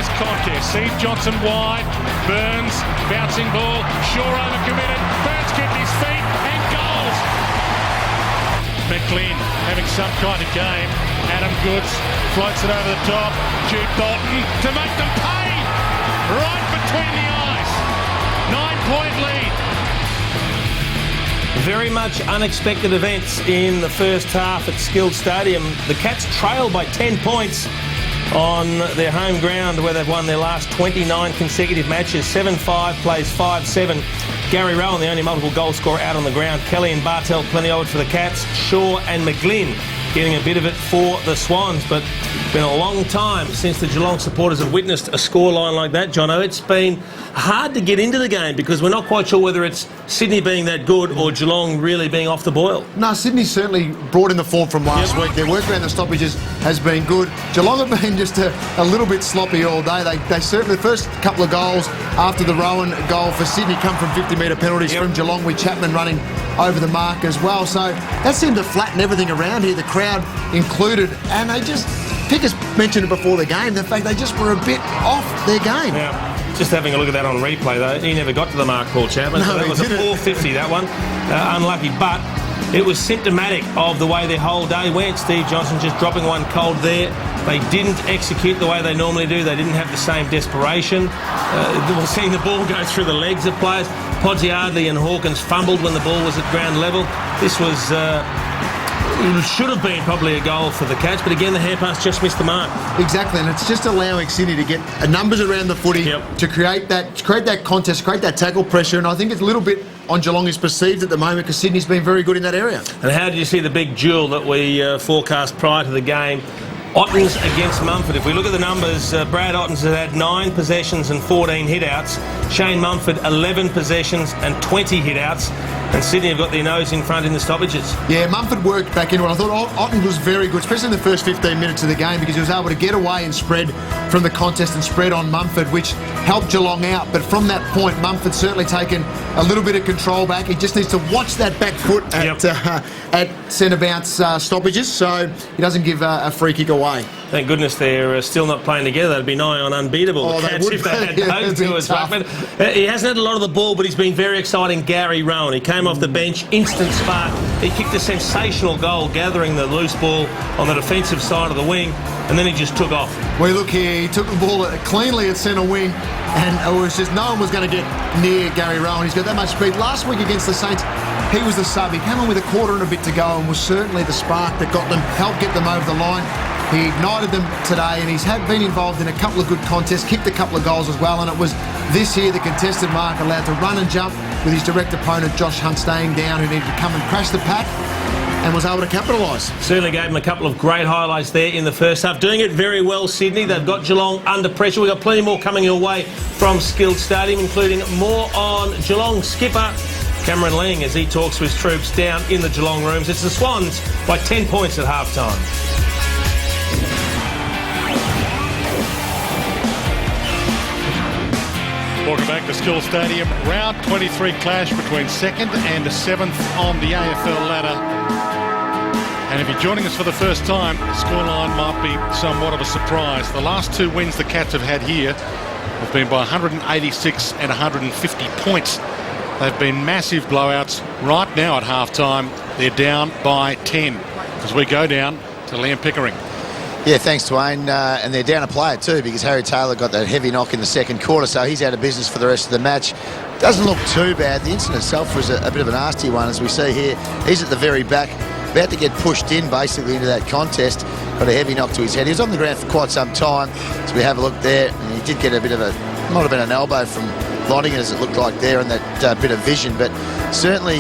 this contest. Steve Johnson wide, Burns, bouncing ball, Shaw overcommitted, Burns kept his feet, and goals! McLean having some kind of game. Adam Goods floats it over the top. Jude Bolton to make them pay! Right between the eyes. 9-point lead. Very much unexpected events in the first half at Skilled Stadium. The Cats trail by 10 points on their home ground where they've won their last 29 consecutive matches. 7-5 plays 5-7. Gary Rowan, the only multiple goal scorer out on the ground. Kelly and Bartel, plenty of it for the Cats. Shaw and McGlynn getting a bit of it for the Swans. But it's been a long time since the Geelong supporters have witnessed a scoreline like that, Jono. It's been hard to get into the game because we're not quite sure whether it's Sydney being that good or Geelong really being off the boil. No, Sydney certainly brought in the form from last week. Their work around the stoppages has been good. Geelong have been just a little bit sloppy all day. They certainly, the first couple of goals after the Rowan goal for Sydney come from 50-metre penalties from Geelong, with Chapman running over the mark as well. So that seemed to flatten everything around here, the crowd included, and they just, Pickers mentioned it before the game, the fact they just were a bit off their game. Yeah. Just having a look at that on replay, though, he never got to the mark, Paul Chapman. No, so that was a 450, that one. Unlucky, but it was symptomatic of the way their whole day went. Steve Johnson just dropping one cold there. They didn't execute the way they normally do. They didn't have the same desperation. We're seeing the ball go through the legs of players. Podsiadly and Hawkins fumbled when the ball was at ground level. This was... it should have been probably a goal for the Cats, but again the hand pass just missed the mark. Exactly, and it's just allowing Sydney to get numbers around the footy to create that contest, create that tackle pressure, and I think it's a little bit on Geelong is perceived at the moment because Sydney's been very good in that area. And how did you see the big duel that we forecast prior to the game? Ottens against Mumford. If we look at the numbers, Brad Ottens has had 9 possessions and 14 hit-outs. Shane Mumford, 11 possessions and 20 hit-outs. And Sydney have got their nose in front in the stoppages. Yeah, Mumford worked back into it. I thought Ottens was very good, especially in the first 15 minutes of the game, because he was able to get away and spread from the contest and spread on Mumford, which helped Geelong out. But from that point, Mumford's certainly taken a little bit of control back. He just needs to watch that back foot at centre bounce stoppages, so he doesn't give a free kick away. Thank goodness they're still not playing together. They'd be nigh on unbeatable. The Cats, if they had those two as ruckman. He hasn't had a lot of the ball, but he's been very exciting. Gary Rowan, he came off the bench, instant spark. He kicked a sensational goal, gathering the loose ball on the defensive side of the wing, and then he just took off. Well, look here, he took the ball cleanly at centre wing, and it was just no one was going to get near Gary Rowan. He's got that much speed. Last week against the Saints, he was the sub. He came on with a quarter and a bit to go and was certainly the spark that got them, helped get them over the line. He ignited them today, and he's been involved in a couple of good contests, kicked a couple of goals as well, and it was this here, the contested mark, allowed to run and jump with his direct opponent, Josh Hunt, staying down, who needed to come and crash the pack, and was able to capitalise. Certainly gave him a couple of great highlights there in the first half. Doing it very well, Sydney. They've got Geelong under pressure. We've got plenty more coming your way from Skilled Stadium, including more on Geelong skipper Cameron Lang as he talks to his troops down in the Geelong rooms. It's the Swans by 10 points at half-time. Welcome back to Skilled Stadium. Round 23 clash between 2nd and 7th on the AFL ladder. And if you're joining us for the first time, the scoreline might be somewhat of a surprise. The last 2 wins the Cats have had here have been by 186 and 150 points. They've been massive blowouts. Right now at half-time, they're down by 10 as we go down to Liam Pickering. Yeah, thanks, Dwayne. And they're down a player too, because Harry Taylor got that heavy knock in the second quarter, so he's out of business for the rest of the match. Doesn't look too bad. The incident itself was a bit of a nasty one, as we see here. He's at the very back, about to get pushed in basically into that contest. Got a heavy knock to his head. He was on the ground for quite some time, so we have a look there, and he did get a bit of a, might have been an elbow from Lottingham, as it looked like there, and that bit of vision, but certainly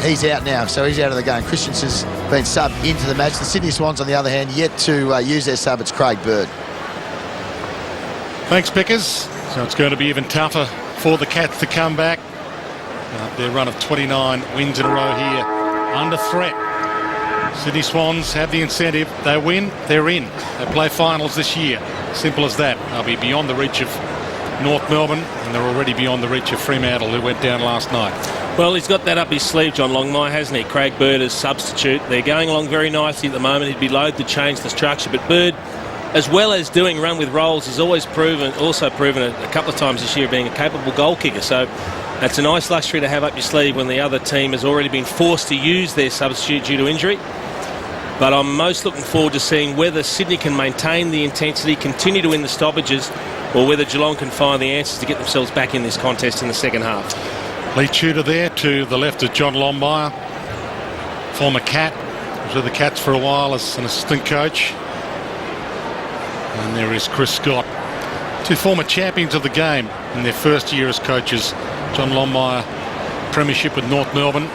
he's out now, so he's out of the game. Christensen's been subbed into the match. The Sydney Swans, on the other hand, yet to use their sub. It's Craig Bird. Thanks, Pickers. So it's going to be even tougher for the Cats to come back. Their run of 29 wins in a row here under threat. Sydney Swans have the incentive. They win, they're in. They play finals this year. Simple as that. They'll be beyond the reach of North Melbourne, and they're already beyond the reach of Fremantle, who went down last night. Well, he's got that up his sleeve, John Longmire, hasn't he? Craig Bird as substitute. They're going along very nicely at the moment. He'd be loath to change the structure, but Bird as well as doing run with rolls, he's also proven a couple of times this year being a capable goal kicker. So that's a nice luxury to have up your sleeve when the other team has already been forced to use their substitute due to injury. But I'm most looking forward to seeing whether Sydney can maintain the intensity, continue to win the stoppages, or whether Geelong can find the answers to get themselves back in this contest in the second half. Lee Tudor there to the left of John Lombire, former Cat. Was with the Cats for a while as an assistant coach. And there is Chris Scott. Two former champions of the game in their first year as coaches. John Lombire, premiership with North Melbourne.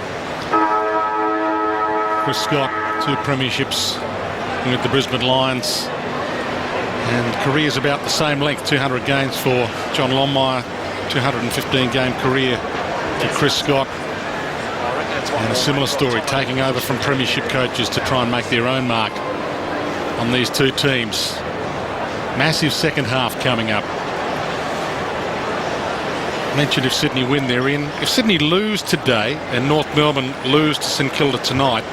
Chris Scott, 2 premierships with the Brisbane Lions. And careers about the same length, 200 games for John Lombire, 215 game career to Chris Scott. And a similar story, taking over from premiership coaches to try and make their own mark on these two teams. Massive second half coming up. Mentioned if Sydney win, they're in. If Sydney lose today and North Melbourne lose to St Kilda tonight,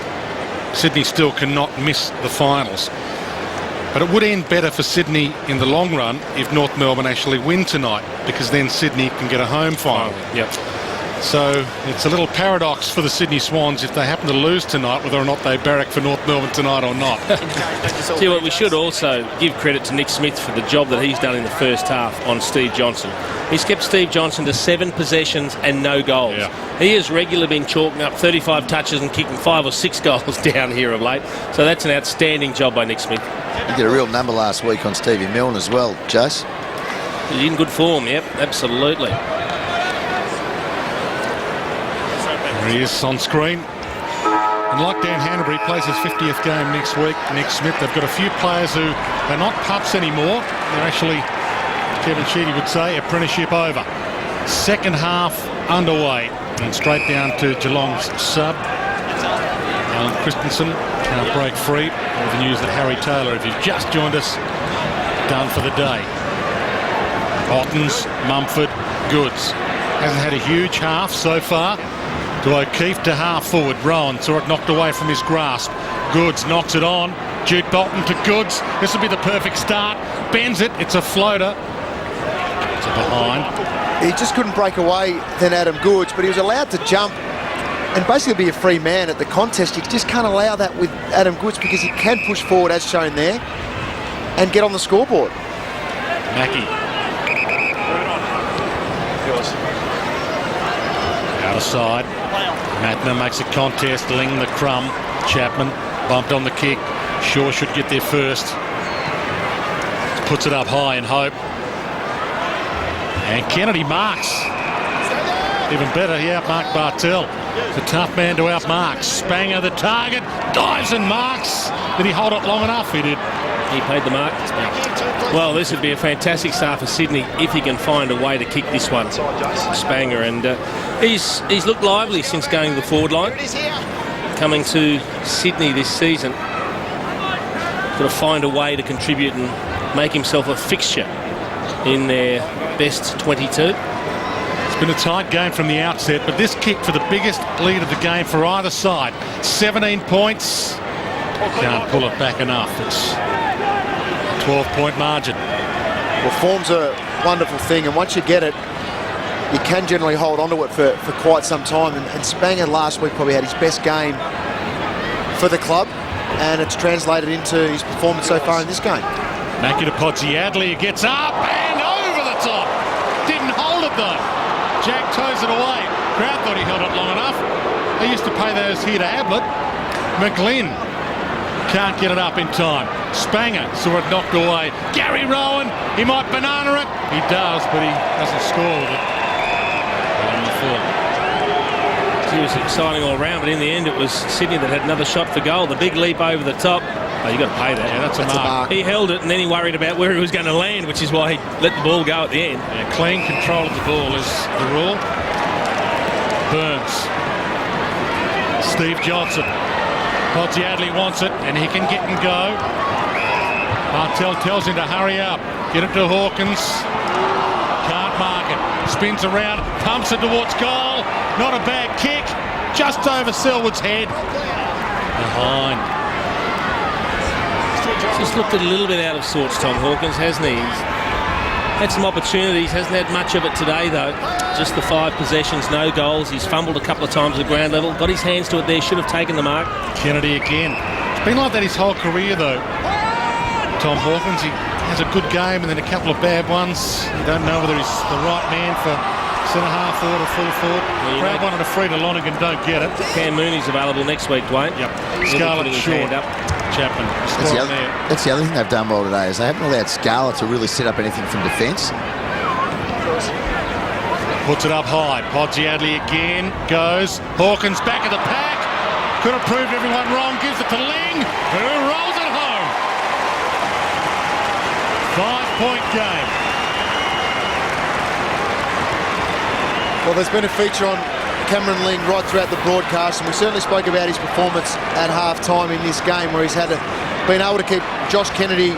Sydney still cannot miss the finals. But it would end better for Sydney in the long run if North Melbourne actually win tonight, because then Sydney can get a home final. Yep. So it's a little paradox for the Sydney Swans if they happen to lose tonight, whether or not they barrack for North Melbourne tonight or not. See what, we should also give credit to Nick Smith for the job that he's done in the first half on Steve Johnson. He's kept Steve Johnson to 7 possessions and no goals. Yeah. He has regularly been chalking up 35 touches and kicking 5 or 6 goals down here of late. So that's an outstanding job by Nick Smith. He did a real number last week on Stevie Milne as well, Jace. He's in good form, yep, absolutely. There he is on screen. And like Dan Hanbury, plays his 50th game next week. Nick Smith, they've got a few players who are not pups anymore. They're actually, Kevin Sheedy would say, apprenticeship over. Second half underway. And straight down to Geelong's sub. Alan Christensen can't break free. With the news that Harry Taylor, if you've just joined us, done for the day. Ottens, Mumford, Goods. Hasn't had a huge half so far. To O'Keefe to half forward. Rowan saw it knocked away from his grasp. Goods knocks it on. Jude Bolton to Goods. This will be the perfect start. Bends it. It's a floater. It's a behind. He just couldn't break away then Adam Goods, but he was allowed to jump and basically be a free man at the contest. You just can't allow that with Adam Goods because he can push forward as shown there and get on the scoreboard. Mackie. Out of side. Matner makes a contest. Ling the crumb. Chapman bumped on the kick. Shaw should get there first. Puts it up high in hope. And Kennedy marks. Even better, he outmarked Bartel. The tough man to outmark. Spanger the target. Dives and marks. Did he hold it long enough? He did. He paid the mark. Well, this would be a fantastic start for Sydney if he can find a way to kick this one, Spanger. And he's looked lively since going to the forward line. Coming to Sydney this season, got to find a way to contribute and make himself a fixture in their best 22. It's been a tight game from the outset, but this kick for the biggest lead of the game for either side. 17 points. Can't pull it back enough. It's a 12-point margin. Well, form's a wonderful thing, and once you get it, you can generally hold on to it for quite some time. And Spanger last week probably had his best game for the club, and it's translated into his performance so far in this game. Mackie to Podsiadly, he gets up and over the top. Didn't hold it though. Jack toes it away. Crowd thought he held it long enough. They used to pay those here to Ablett. McGlynn can't get it up in time. Spanger saw it knocked away. Gary Rowan, he might banana it. He does, but he doesn't score with it. On the floor. It was exciting all round, but in the end it was Sydney that had another shot for goal. The big leap over the top. Oh, you got to pay that. Yeah, that's a mark. He held it and then he worried about where he was going to land, which is why he let the ball go at the end. Yeah, clean control of the ball is the rule. Burns. Steve Johnson. Podsiadly wants it and he can get and go. Bartel tells him to hurry up. Get it to Hawkins. Can't mark it. Spins around, pumps it towards goal. Not a bad kick. Just over Selwood's head. Behind. Just looked a little bit out of sorts, Tom Hawkins, hasn't he? He's had some opportunities, hasn't had much of it today though. Just the 5 possessions, no goals. He's fumbled a couple of times at ground level, got his hands to it there, should have taken the mark. Kennedy again. It's been like that his whole career though. Tom Hawkins, he has a good game and then a couple of bad ones. You don't know whether he's the right man for centre half forward or full forward. Well, Crowd wanted a free to Lonergan, don't get it. Cam Mooney's available next week, Dwayne. Yep. Scarlett short. Chapman. That's the other thing they've done well today is they haven't allowed Scarlett to really set up anything from defence. Puts it up high. Podsiadly again. Goes. Hawkins back of the pack. Could have proved everyone wrong. Gives it to Ling, who rolls it home. 5-point game. Well, there's been a feature on Cameron Ling right throughout the broadcast, and we certainly spoke about his performance at half-time in this game, where he's been able to keep Josh Kennedy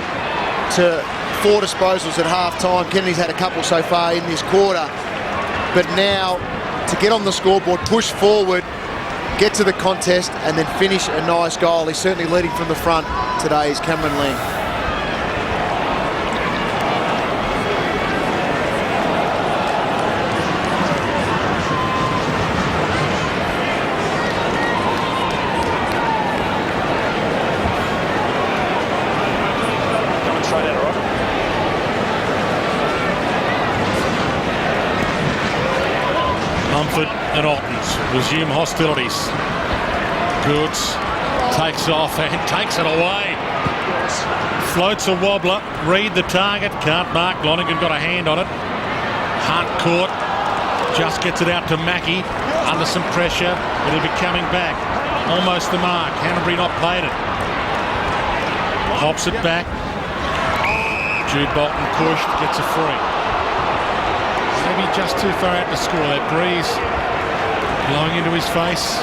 to 4 disposals at half-time. Kennedy's had a couple so far in this quarter, but now to get on the scoreboard, push forward, get to the contest, and then finish a nice goal. He's certainly leading from the front today, is Cameron Ling. Mumford and Ottens resume hostilities. Goods takes off and takes it away. Floats a wobbler. Read the target. Can't mark. Lonergan got a hand on it. Hunt caught. Just gets it out to Mackie. Under some pressure. It'll be coming back. Almost the mark. Hanbury not played it. Hops it back. Jude Bolton pushed. Gets a free. Maybe just too far out to score. That breeze blowing into his face.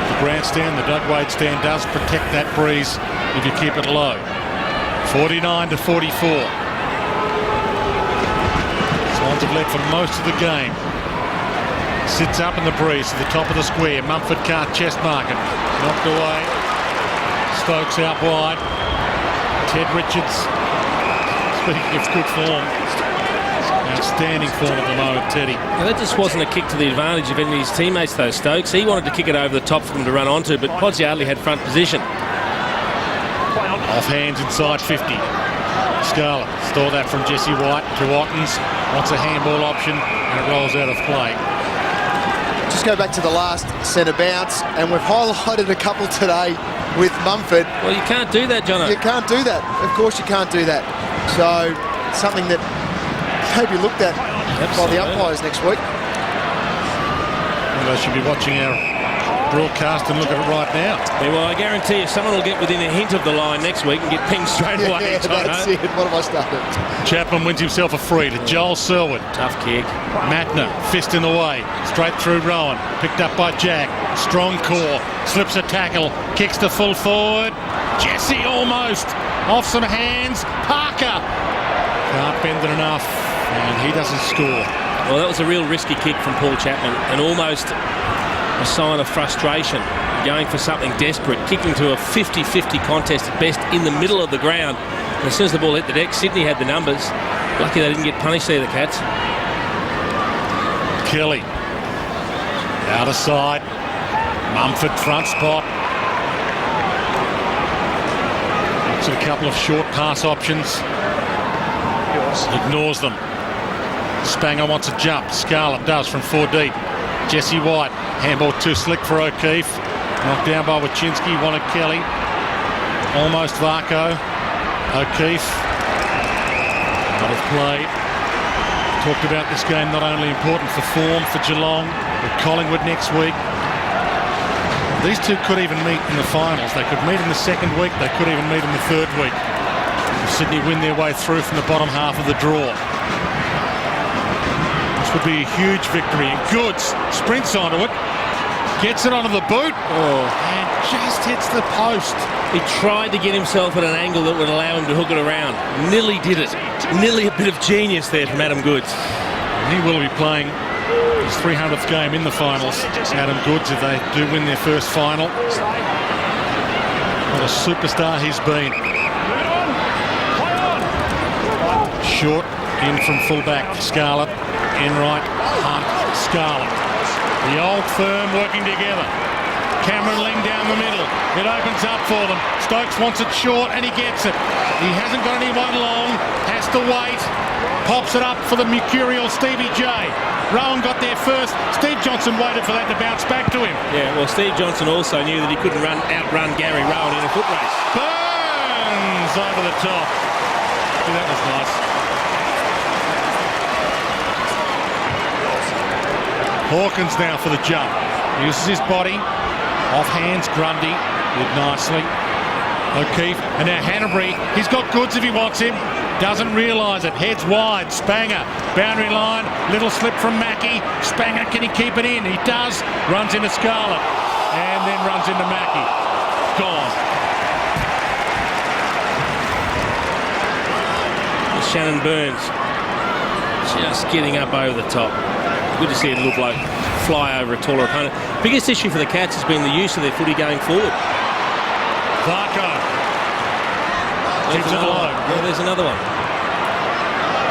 The grandstand, the Doug Wade stand does protect that breeze if you keep it low. 49-44. Swans have led for most of the game. Sits up in the breeze to the top of the square. Mumford can't chest mark it. Knocked away. Stokes out wide. Ted Richards, speaking of good form, outstanding form at the moment, Teddy. Now, that just wasn't a kick to the advantage of any of his teammates, though, Stokes. He wanted to kick it over the top for them to run onto, but Podsiadly had front position. Off hands inside 50. Scarlett stole that from Jesse White to Ottens. Wants a handball option, and it rolls out of play. Just go back to the last centre bounce, and we've highlighted a couple today with Mumford. Well, you can't do that, Jono. You can't do that. Of course you can't do that. So, something that maybe looked at by the umpires next week. Well, they should be watching our broadcast and look at it right now. Yeah, well, I guarantee you someone will get within a hint of the line next week and get pinged straight away. Yeah, that's it. What have I started? Chapman wins himself a free to Joel Selwood. Tough kick. Matner, fist in the way, straight through Rowan, picked up by Jack, strong core, slips a tackle, kicks to full forward, Jesse almost, off some hands, Parker, can't bend it enough, and he doesn't score. Well, that was a real risky kick from Paul Chapman, and almost a sign of frustration, going for something desperate, kicking to a 50-50 contest at best in the middle of the ground. And as soon as the ball hit the deck, Sydney had the numbers. Lucky they didn't get punished there, the Cats. Kelly, out of side, Mumford front spot. Looks at a couple of short pass options. Ignores them. Spanger wants a jump. Scarlett does from 4 deep. Jesse White, handball too slick for O'Keefe. Knocked down by Wachinski, wanted Kelly. Almost Varco. O'Keefe. Out of play. Talked about this game not only important for form for Geelong, but Collingwood next week. These two could even meet in the finals. They could meet in the second week. They could even meet in the third week. If Sydney win their way through from the bottom half of the draw. This would be a huge victory. And Goods sprints onto it. Gets it onto the boot. And just hits the post. He tried to get himself at an angle that would allow him to hook it around. Nearly did it. Nearly a bit of genius there from Adam Goods. And he will be playing his 300th game in the finals. Adam Goods, if they do win their first final. What a superstar he's been. Short in from fullback, Scarlett. Enright, Hunt, Scarlett. The old firm working together. Cameron Ling down the middle. It opens up for them. Stokes wants it short and he gets it. He hasn't got anyone long. Has to wait. Pops it up for the mercurial Stevie J. Rowan got there first. Steve Johnson waited for that to bounce back to him. Yeah, well, Steve Johnson also knew that he couldn't outrun Gary Rowan in a foot race. Burns over the top. Yeah, that was nice. Hawkins now for the jump. Uses his body. Off hands, Grundy. Did nicely. O'Keefe. And now Hanbury. He's got goods if he wants him. Doesn't realise it. Heads wide. Spanger. Boundary line. Little slip from Mackie. Spanger, can he keep it in? He does. Runs into Scarlett. And then runs into Mackie. Gone. Shannon Burns just getting up over the top. Good to see a little bloke fly over a taller opponent. Biggest issue for the Cats has been the use of their footy going forward. Varco. There's another one.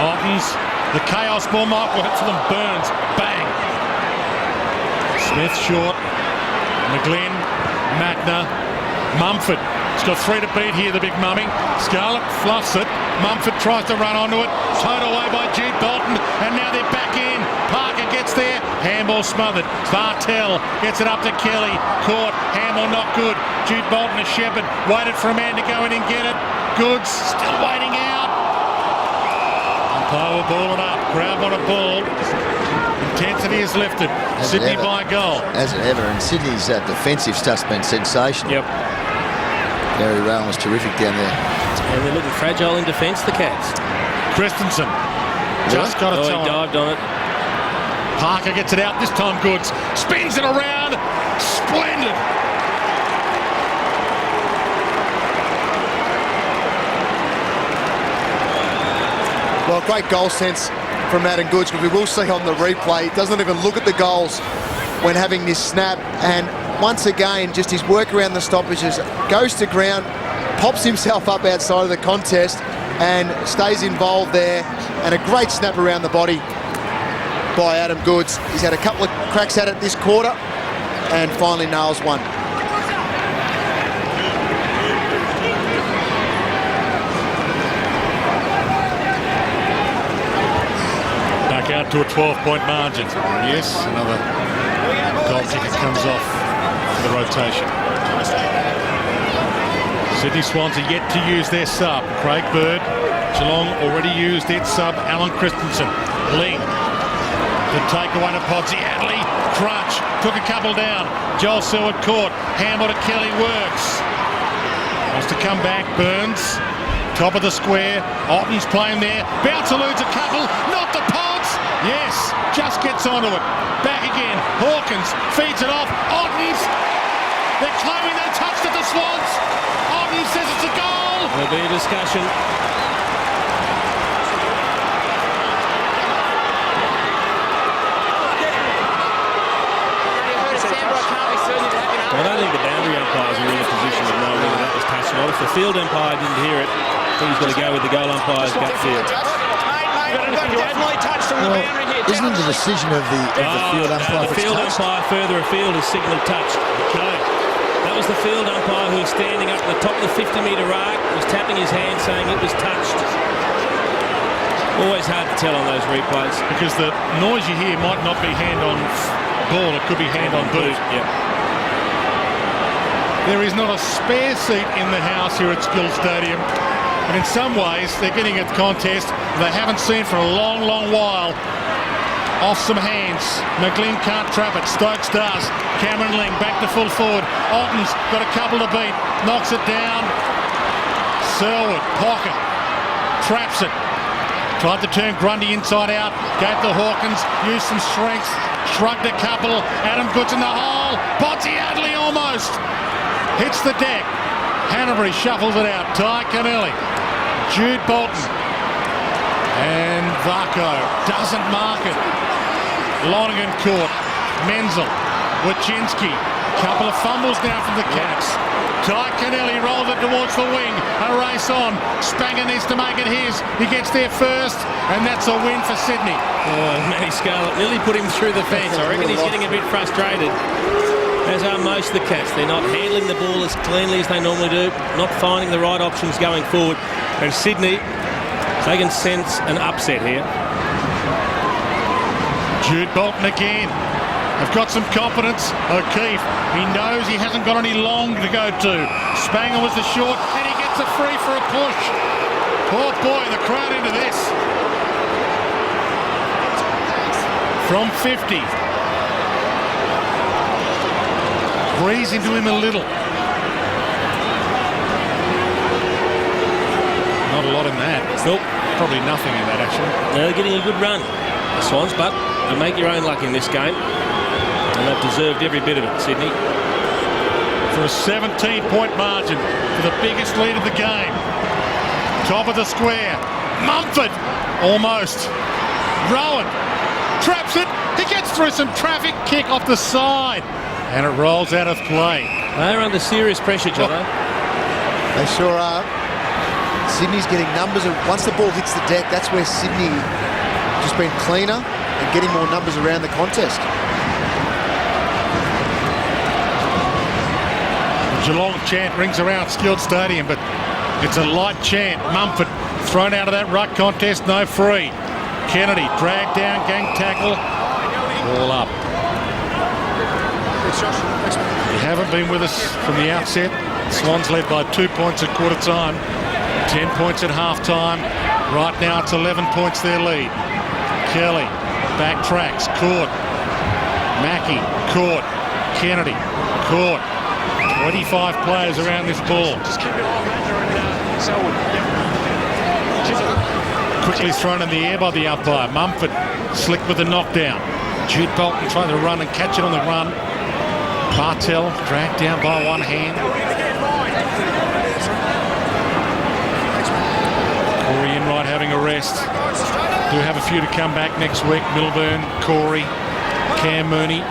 Ottens. The chaos ball might work for them. Burns. Bang. Smith short. McGlynn. Magna. Mumford. He's got 3 to beat here, the big mummy. Scarlett fluffs it. Mumford tries to run onto it. Towed away by Jude Bolton. And now they're back in. Parker gets there. Handball smothered. Vartel gets it up to Kelly. Caught. Handball not good. Jude Bolton to Shepherd. Waited for a man to go in and get it. Goods still waiting out. Umpire will ball it up. Crowd want a ball. Intensity is lifted. Sydney by goal. As it ever. And Sydney's defensive stuff's been sensational. Yep. Gary Rowan was terrific down there. And they're looking fragile in defence, the Cats. Christensen just got it. He dived on it. Parker gets it out. This time Goods spins it around. Splendid. Well, great goal sense from Adam Goods, because we will see on the replay, he doesn't even look at the goals when having this snap. And once again, just his work around the stoppages, goes to ground, pops himself up outside of the contest and stays involved there. And a great snap around the body by Adam Goods. He's had a couple of cracks at it this quarter and finally nails one. Back out to a 12-point margin. Yes, another goal kicker comes off for the rotation. Sydney Swans are yet to use their sub. Craig Bird. Geelong already used its sub. Alan Christensen. Ling. The takeaway to Podsy. Adley. Crunch. Took a couple down. Joel Selwood caught. Handball to Kelly. Works. Wants to come back. Burns. Top of the square. Otten's playing there. Bounce eludes a couple. Not the Pods. Yes. Just gets onto it. Back again. Hawkins feeds it off. Otten's. They're claiming they touched at the Swans. Otten says it's a goal. There'll be a discussion. I don't think the boundary umpires are in a position to know whether that was touched or not. If the field umpire didn't hear it, I think he's got to go with the goal umpire's gut feel. Well, isn't it the decision of the field umpire? The field umpire further afield has signalled touch. Okay. That was the field umpire who was standing up at the top of the 50-metre arc, was tapping his hand saying it was touched. Always hard to tell on those replays. Because the noise you hear might not be hand on ball, it could be hand on boot. Yep. There is not a spare seat in the house here at Skill Stadium. And in some ways, they're getting a contest they haven't seen for a long, long while. Off some hands. McGlynn can't trap it. Stokes does. Cameron Ling back to full forward. Otten's got a couple to beat. Knocks it down. Selwood, pocket. Traps it. Tried to turn Grundy inside out. Gave to Hawkins. Used some strength. Shrugged a couple. Adam Goods in the hole. Podsy Adley almost. Hits the deck. Hanbury shuffles it out. Ty Kennelly. Jude Bolton. And Varco doesn't mark it. Lonergan caught. Menzel. Wachinski. Couple of fumbles down from the Cats. Ty Kennelly rolls it towards the wing. A race on. Spanger needs to make it his. He gets there first, and that's a win for Sydney. Matty Scarlett nearly put him through the fence. I reckon he's getting a bit frustrated, as are most of the Cats. They're not handling the ball as cleanly as they normally do, not finding the right options going forward. And Sydney, they can sense an upset here. Jude Bolton again. They've got some confidence. O'Keefe, he knows he hasn't got any long to go to. Spanger was the short, and he gets a free for a push. Oh boy, the crowd into this. From 50. Breeze into him a little. Not a lot in that. Nope. Probably nothing in that, actually. They're getting a good run, the Swans, but they make your own luck in this game. And they've deserved every bit of it, Sydney. For a 17-point margin, for the biggest lead of the game. Top of the square. Mumford, almost. Rowan traps it. He gets through some traffic, kick off the side. And it rolls out of play. They're under serious pressure, Jono. They sure are. Sydney's getting numbers. Once the ball hits the deck, that's where Sydney just been cleaner and getting more numbers around the contest. Geelong chant rings around Skilled Stadium, but it's a light chant. Mumford thrown out of that ruck contest, no free. Kennedy dragged down, gang tackle, all up. You haven't been with us from the outset. Swans led by 2 points at quarter time, 10 points at half time. Right now it's 11 points their lead. Kelly backtracks, caught. Mackie caught. Kennedy caught. 25 players around this ball. Quickly thrown in the air by the umpire. Mumford slick with the knockdown. Jude Bolton trying to run and catch it on the run. Bartell dragged down by one hand. Corey Enright having a rest. Do have a few to come back next week. Milburn, Corey, Cam Mooney.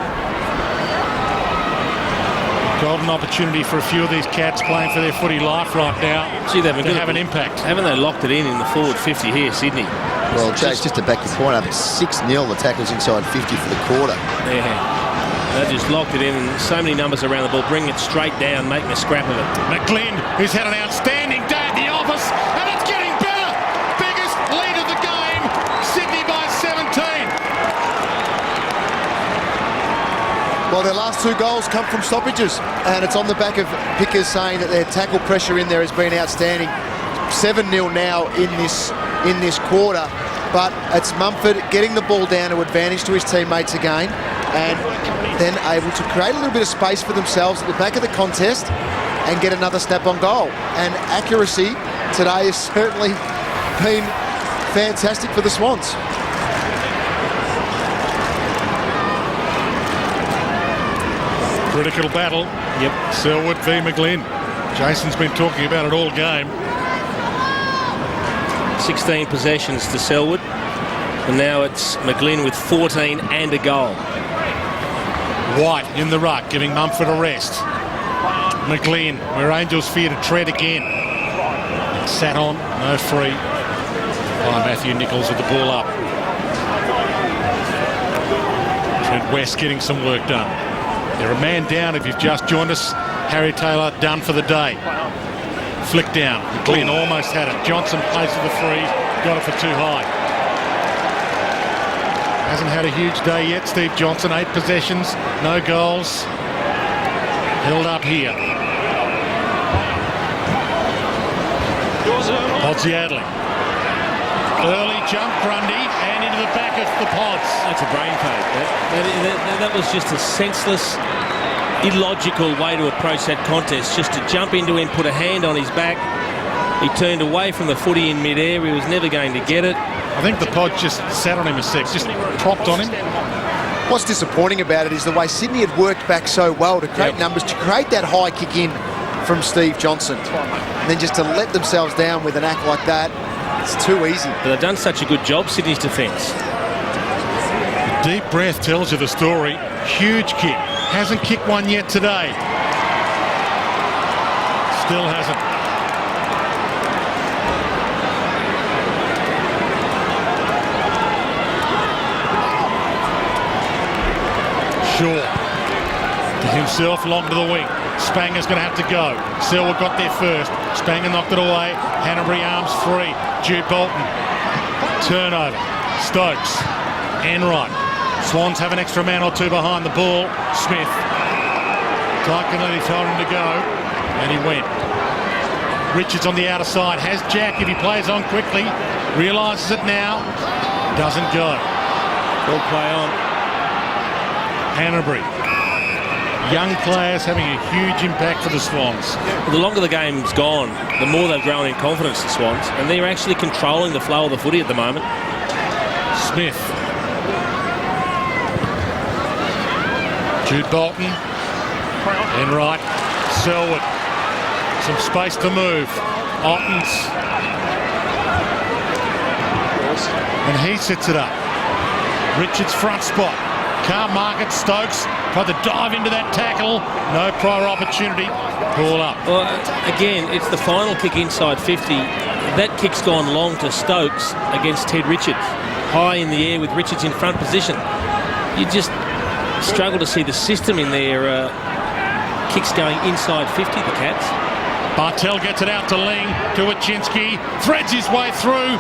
Golden opportunity for a few of these Cats playing for their footy life right now. See, they've been to have an impact. Haven't they locked it in the forward 50 here, Sydney? Well, Chase, just to back your point up, it's 6-0. The tackle's inside 50 for the quarter. Yeah. They just locked it in, and so many numbers around the ball, bringing it straight down, making a scrap of it. McGlynn, who's had an outstanding day at the office, and it's getting better. Biggest lead of the game. Sydney by 17. Well, their last 2 goals come from stoppages, and it's on the back of Pickers saying that their tackle pressure in there has been outstanding. 7-0 now in this quarter, but it's Mumford getting the ball down to advantage to his teammates again, and then able to create a little bit of space for themselves at the back of the contest and get another snap on goal. And accuracy today has certainly been fantastic for the Swans. Critical battle. Yep. Selwood v McGlynn. Jason's been talking about it all game. 16 possessions to Selwood, and now it's McGlynn with 14 and a goal. White in the ruck, giving Mumford a rest. McGlynn, where Angels fear to tread again. Sat on, no free. By Matthew Nichols with the ball up. Trent West getting some work done. They're a man down if you've just joined us. Harry Taylor done for the day. Flick down. McGlynn almost had it. Johnson plays for the free. Got it for too high. Hasn't had a huge day yet, Steve Johnson. 8 possessions, no goals. Held up here. Podsiadly. Early jump, Grundy, and into the back of the Pods. That's a brain fade. That was just a senseless, illogical way to approach that contest. Just to jump into him, put a hand on his back. He turned away from the footy in mid-air. He was never going to get it. I think the Pod just sat on him a sec, just propped on him. What's disappointing about it is the way Sydney had worked back so well to create numbers, to create that high kick in from Steve Johnson. And then just to let themselves down with an act like that, it's too easy. But they've done such a good job, Sydney's defence. Deep breath tells you the story. Huge kick. Hasn't kicked one yet today. Still hasn't. Shaw to himself, long to the wing. Spanger's going to have to go. Selwood got there first. Spanger knocked it away. Hanbury arms free. Jude Bolton. Turnover. Stokes. Enright. Swans have an extra man or two behind the ball. Smith. Taikanelli told him to go, and he went. Richards on the outer side. Has Jack if he plays on quickly. Realises it now. Doesn't go. Ball play on. Hanbury. Young players having a huge impact for the Swans. The longer the game's gone, the more they've grown in confidence, the Swans, and they're actually controlling the flow of the footy at the moment. Smith. Jude Bolton. Enright. Selwood. Some space to move. Ottens. And he sets it up. Richards front spot. Can't mark it. Stokes tried to dive into that tackle. No prior opportunity. Ball up. Well, again, it's the final kick inside 50. That kick's gone long to Stokes against Ted Richards. High in the air with Richards in front position. You just struggle to see the system in their kicks going inside 50, the Cats. Bartel gets it out to Ling, to Wachinski. Threads his way through.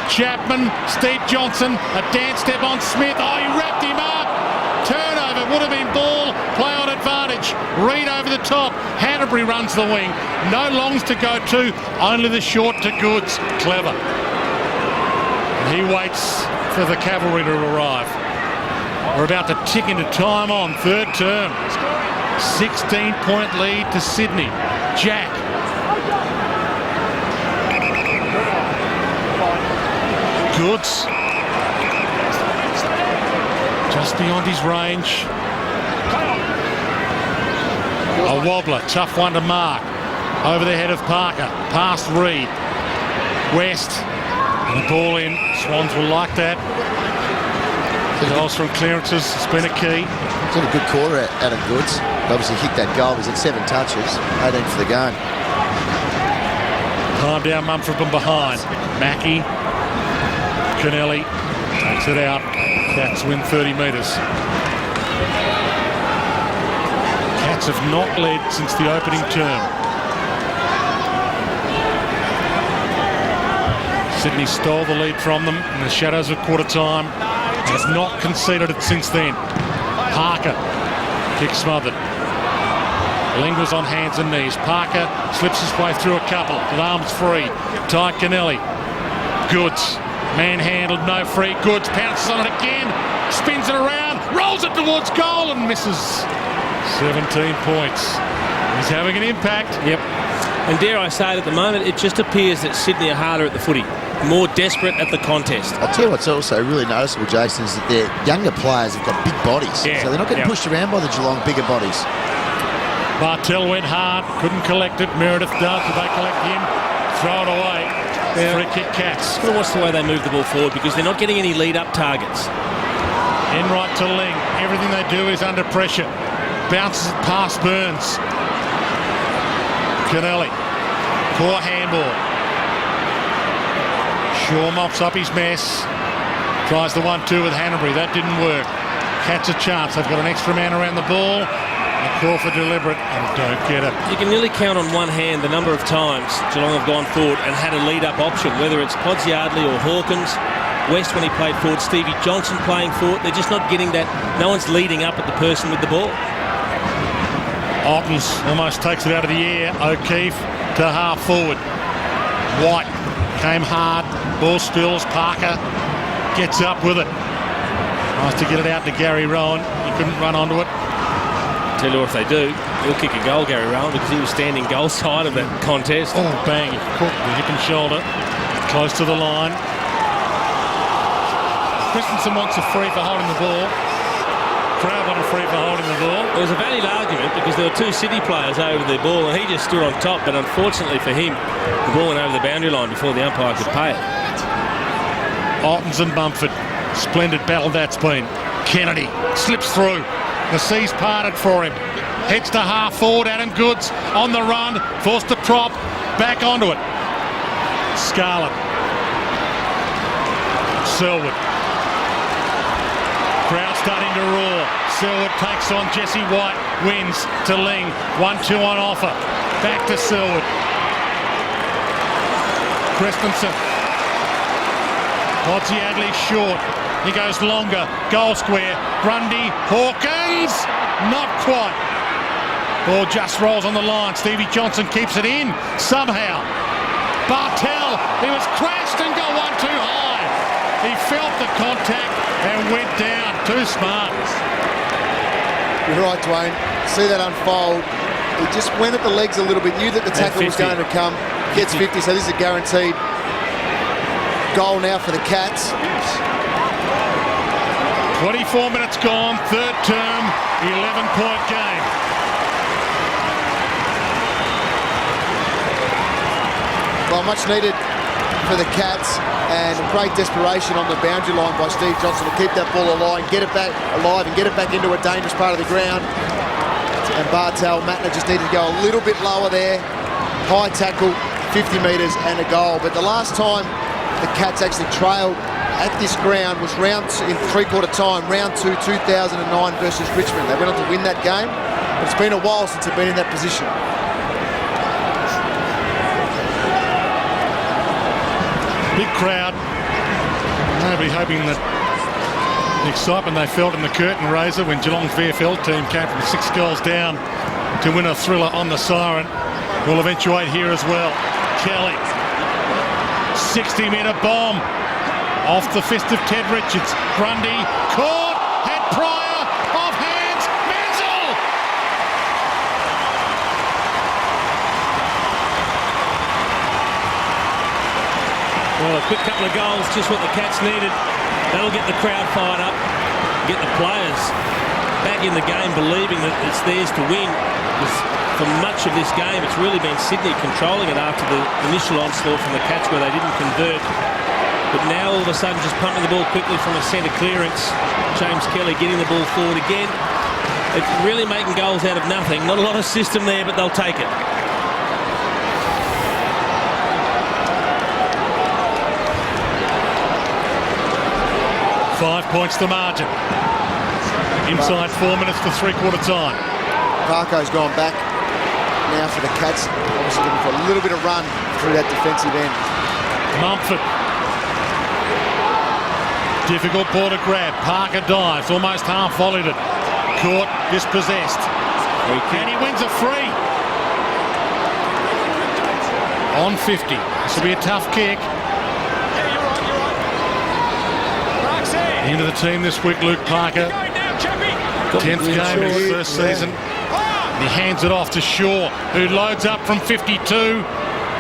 Chapman, Steve Johnson, a dance step on Smith. Oh, he wrapped him up. Turnover, would have been ball. Play on advantage. Reid over the top. Hanbury runs the wing. No longs to go to, only the short to Goods. Clever. And he waits for the cavalry to arrive. We're about to tick into time on third term. 16-point lead to Sydney. Jack. Goods. Just beyond his range. A wobbler, tough one to mark. Over the head of Parker, past Reid. West, and the ball in. Swans will like that. Goals from clearances, it's been a key. It's been a good quarter out of Goods. Obviously hit that goal. He's at 7 touches, 18 for the game. Time down Mumford from behind. Mackie. Kennelly takes it out. Cats win 30 metres. Cats have not led since the opening term. Sydney stole the lead from them in the shadows of quarter time. Has not conceded it since then. Parker. Kick smothered. Ling was on hands and knees. Parker slips his way through a couple with arms free. Taikanelli. Goods. Manhandled, no free. Goods pounces on it again. Spins it around. Rolls it towards goal and misses. 17 points. He's having an impact. Yep. And dare I say it, at the moment, it just appears that Sydney are harder at the footy. More desperate at the contest. I'll tell you what's also really noticeable, Jason, is that their younger players have got big bodies. Yeah. So they're not getting pushed around by the Geelong bigger bodies. Bartel went hard. Couldn't collect it. Meredith does. If they collect him, throw it away. Yeah. Free kick Cats. Got to watch the way they move the ball forward because they're not getting any lead-up targets. Enright to Ling. Everything they do is under pressure. Bounces it past Burns. Kennelly. Poor handball. Shaw mops up his mess. Tries the 1-2 with Hanbury. That didn't work. Cats a chance. They've got an extra man around the ball. A call for deliberate and don't get it. You can nearly count on one hand the number of times Geelong have gone forward and had a lead-up option, whether it's Podds Yardley or Hawkins. West, when he played forward, Stevie Johnson playing forward. They're just not getting that. No one's leading up at the person with the ball. Ottens almost takes it out of the air. O'Keefe to half forward. White came hard. Ball spills. Parker gets up with it. Tries to get it out to Gary Rowan. He couldn't run onto it. Tell you what, if they do, he'll kick a goal, Gary Rowan, because he was standing goal side of that contest. Oh, bang. He caught the hip and shoulder. Close to the line. Christensen wants a free for holding the ball. Crowd want a free for holding the ball. It was a valid argument because there were two City players over the ball and he just stood on top, but unfortunately for him, the ball went over the boundary line before the umpire could pay it. Ottens and Mumford. Splendid battle that's been. Kennedy slips through. The sea's parted for him. heads to half forward. Adam Goods on the run, forced to prop, back onto it. Scarlett. Selwood. Crowd starting to roar. Selwood takes on Jesse White, wins to Ling. 1-2 on offer. Back to Selwood. Christensen. Podsy Adley short. He goes longer. Goal square. Grundy. Hawkins. Not quite. Ball just rolls on the line. Stevie Johnson keeps it in somehow. Bartel. He was crashed and got one too high. He felt the contact and went down. Too smart. You're right, Dwayne. See that unfold. He just went at the legs a little bit. Knew that the tackle was going to come. Gets 50, so this is a guaranteed goal now for the Cats. 24 minutes gone, third term, 11-point game. Well, much needed for the Cats, and great desperation on the boundary line by Steve Johnson to keep that ball alive, get it back alive and get it back into a dangerous part of the ground. And Bartel Matner just needed to go a little bit lower there. High tackle, 50 metres and a goal. But the last time the Cats actually trailed at this ground was in three-quarter time, round 2, 2009 versus Richmond. They went on to win that game, but it's been a while since they've been in that position. Big crowd. Nobody hoping that the excitement they felt in the curtain raiser when Geelong's VFL team came from 6 goals down to win a thriller on the siren will eventuate here as well. Kelly. 60-metre bomb off the fist of Ted Richards. Grundy caught, had Pryor, off hands, Menzel! Well, a quick couple of goals, just what the Cats needed. That'll get the crowd fired up, get the players back in the game believing that it's theirs to win. Because for much of this game, it's really been Sydney controlling it after the initial onslaught from the Cats where they didn't convert. But now all of a sudden just pumping the ball quickly from a centre clearance. James Kelly getting the ball forward again. It's really making goals out of nothing. Not a lot of system there, but they'll take it. Five points the margin. Inside 4 minutes to three-quarter time. Parko's gone back now for the Cats. Obviously looking for a little bit of run through that defensive end. Mumford. Difficult ball to grab. Parker dives, almost half volleyed it. Caught, dispossessed. And he wins a free. On 50. This will be a tough kick. Into the team this week, Luke Parker. 10th game in his first season. He hands it off to Shaw, who loads up from 52.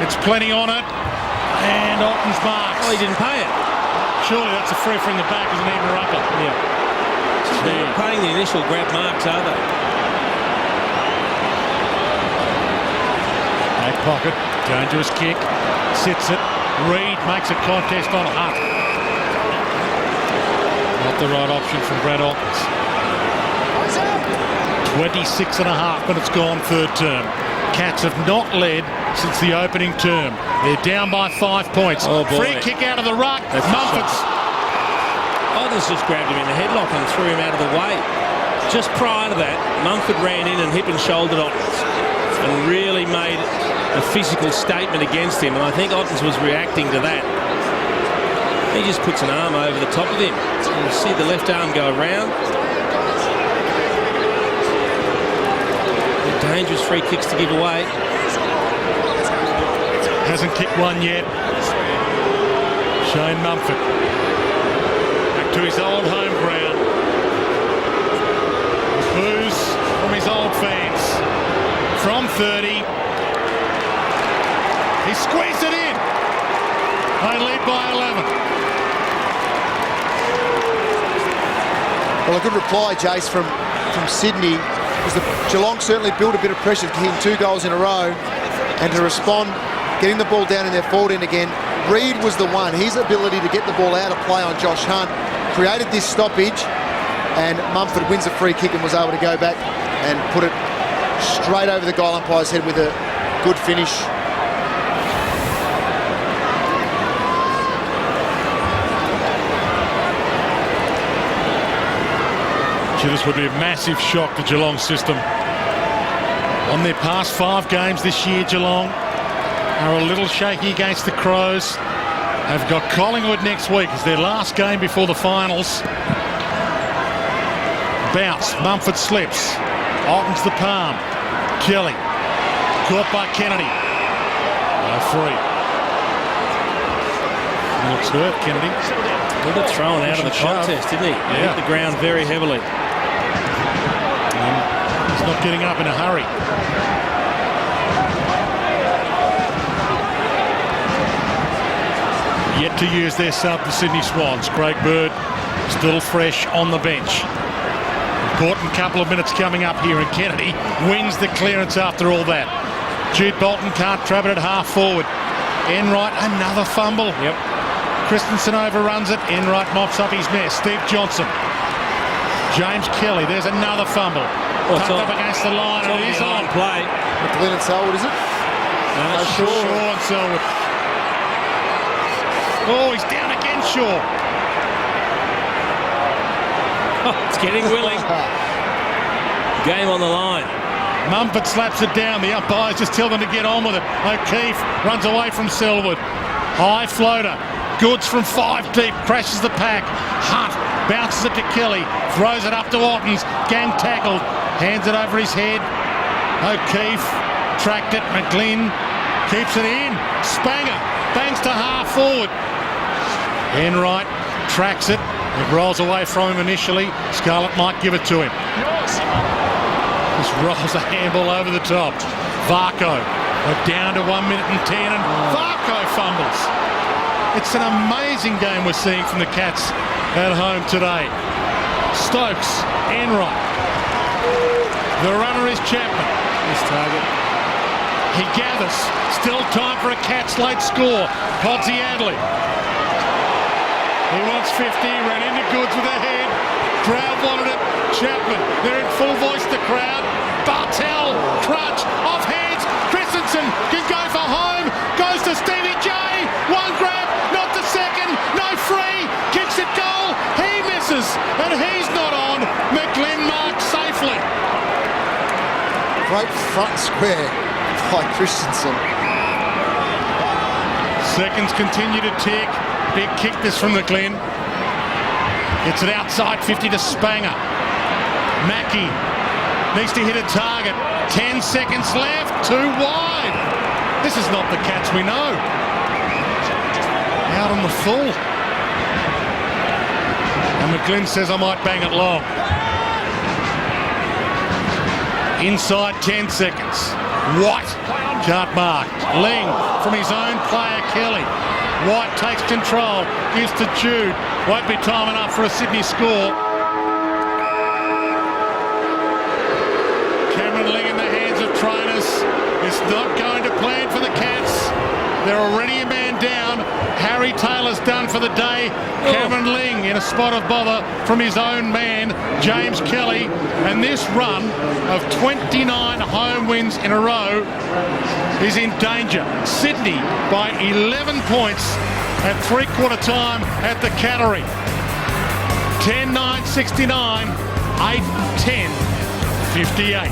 It's plenty on it. And Otten's marks. Oh, he didn't pay it. Surely that's a free from the back, isn't even a rucker. Yeah. They're not paying the initial grab marks, are they? Back pocket. Dangerous kick. Sits it. Reed makes a contest on Hutt. Not the right option from Brad Ottens. 26 and a half minutes gone, third term. Cats have not led since the opening term. They're down by 5 points. Oh boy. Free kick out of the ruck. Mumford's. Ottens just grabbed him in the headlock and threw him out of the way. Just prior to that, Mumford ran in and hip and shouldered Ottens and really made a physical statement against him. And I think Ottens was reacting to that. He just puts an arm over the top of him. You see the left arm go around. Dangerous free kicks to give away. Hasn't kicked one yet. Shane Mumford. Back to his old home ground. Boos from his old fans. From 30. He squeezed it in. They lead by 11. Well, a good reply, Jace, from Sydney. Because Geelong certainly built a bit of pressure, hitting 2 goals in a row, and to respond, getting the ball down in their forward end again. Reed was the one. His ability to get the ball out of play on Josh Hunt created this stoppage, and Mumford wins a free kick and was able to go back and put it straight over the goal umpire's head with a good finish. This would be a massive shock to Geelong's system. On their past 5 games this year, Geelong are a little shaky against the Crows. Have got Collingwood next week as their last game before the finals. Bounce, Mumford slips. Alton's the palm. Kelly, caught by Kennedy. Free. He looks hurt, Kennedy. He got thrown out of the contest, didn't he? He hit the ground very heavily. He's not getting up in a hurry. Yet to use their sub, the Sydney Swans. Craig Bird still fresh on the bench. Important couple of minutes coming up here, and Kennedy wins the clearance after all that. Jude Bolton can't trap it at half forward. Enright, another fumble. Yep. Christensen overruns it. Enright mops up his mess. Steve Johnson. James Kelly, there's another fumble. Tucked up against the line, and it is on play. McLean and Selwood, is it? No, Shaw and Selwood. Oh, he's down again, Shaw. It's getting willing. Game on the line. Mumford slaps it down. The umpires just tell them to get on with it. O'Keefe runs away from Selwood. High floater. Goods from 5 deep. Crashes the pack. Hunt bounces it to Kelly. Throws it up to Ottens. Gang tackled. Hands it over his head. O'Keefe tracked it. McGlynn keeps it in. Spanger bangs to half forward. Enright tracks it. It rolls away from him initially. Scarlett might give it to him. Just rolls a handball over the top. Varco. We're down to 1 minute and 10, and Varco fumbles. It's an amazing game we're seeing from the Cats at home today. Stokes, Enright. The runner is Chapman. This target. He gathers. Still time for a Cats late score. Podsy Adley. He wants 50, ran into Goods with a head. Crowd wanted it. Chapman, they're in full voice, the crowd. Bartel, crunch, off hands. Christensen can go for home. Goes to Stevie J. One grab, not the second. No free. Kicks it goal. He misses, and he's not on. McGlynn marked safely. Great front square by Christensen. Seconds continue to tick. Big kick this from McGlynn. It's an outside 50 to Spanger. Mackie needs to hit a target. 10 seconds left. Too wide. This is not the Cats we know. Out on the full. And McGlynn says, I might bang it long. Inside 10 seconds. White can't mark. Ling from his own player Kelly. White takes control, gives to Jude. Won't be time enough for a Sydney score. Cameron Ling in the hands of trainers. It's not going to plan for the Cats. They're already a man down. Harry Taylor's done for the day. Cameron Ling in a spot of bother from his own man, James Kelly. And this run of 29 home wins in a row is in danger. Sydney by 11 points at three-quarter time at the Cattery. 10-9, 69, 8-10, 58.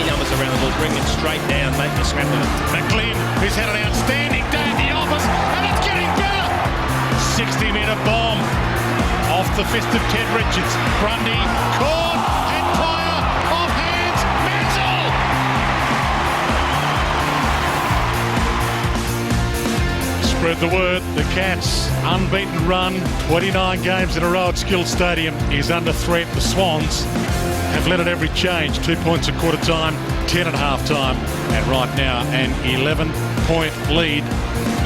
Numbers around the ball, bring it straight down, make a scrap of it. McLean, who's had an outstanding day at the office, and it's getting better. 60-metre bomb off the fist of Ted Richards. Grundy caught and fire off hands. Mansell. Spread the word. The Cats unbeaten run, 29 games in a row at Skills Stadium is under threat. The Swans have led at every change. 2 points at quarter time, 10 at half time, and right now an 11-point lead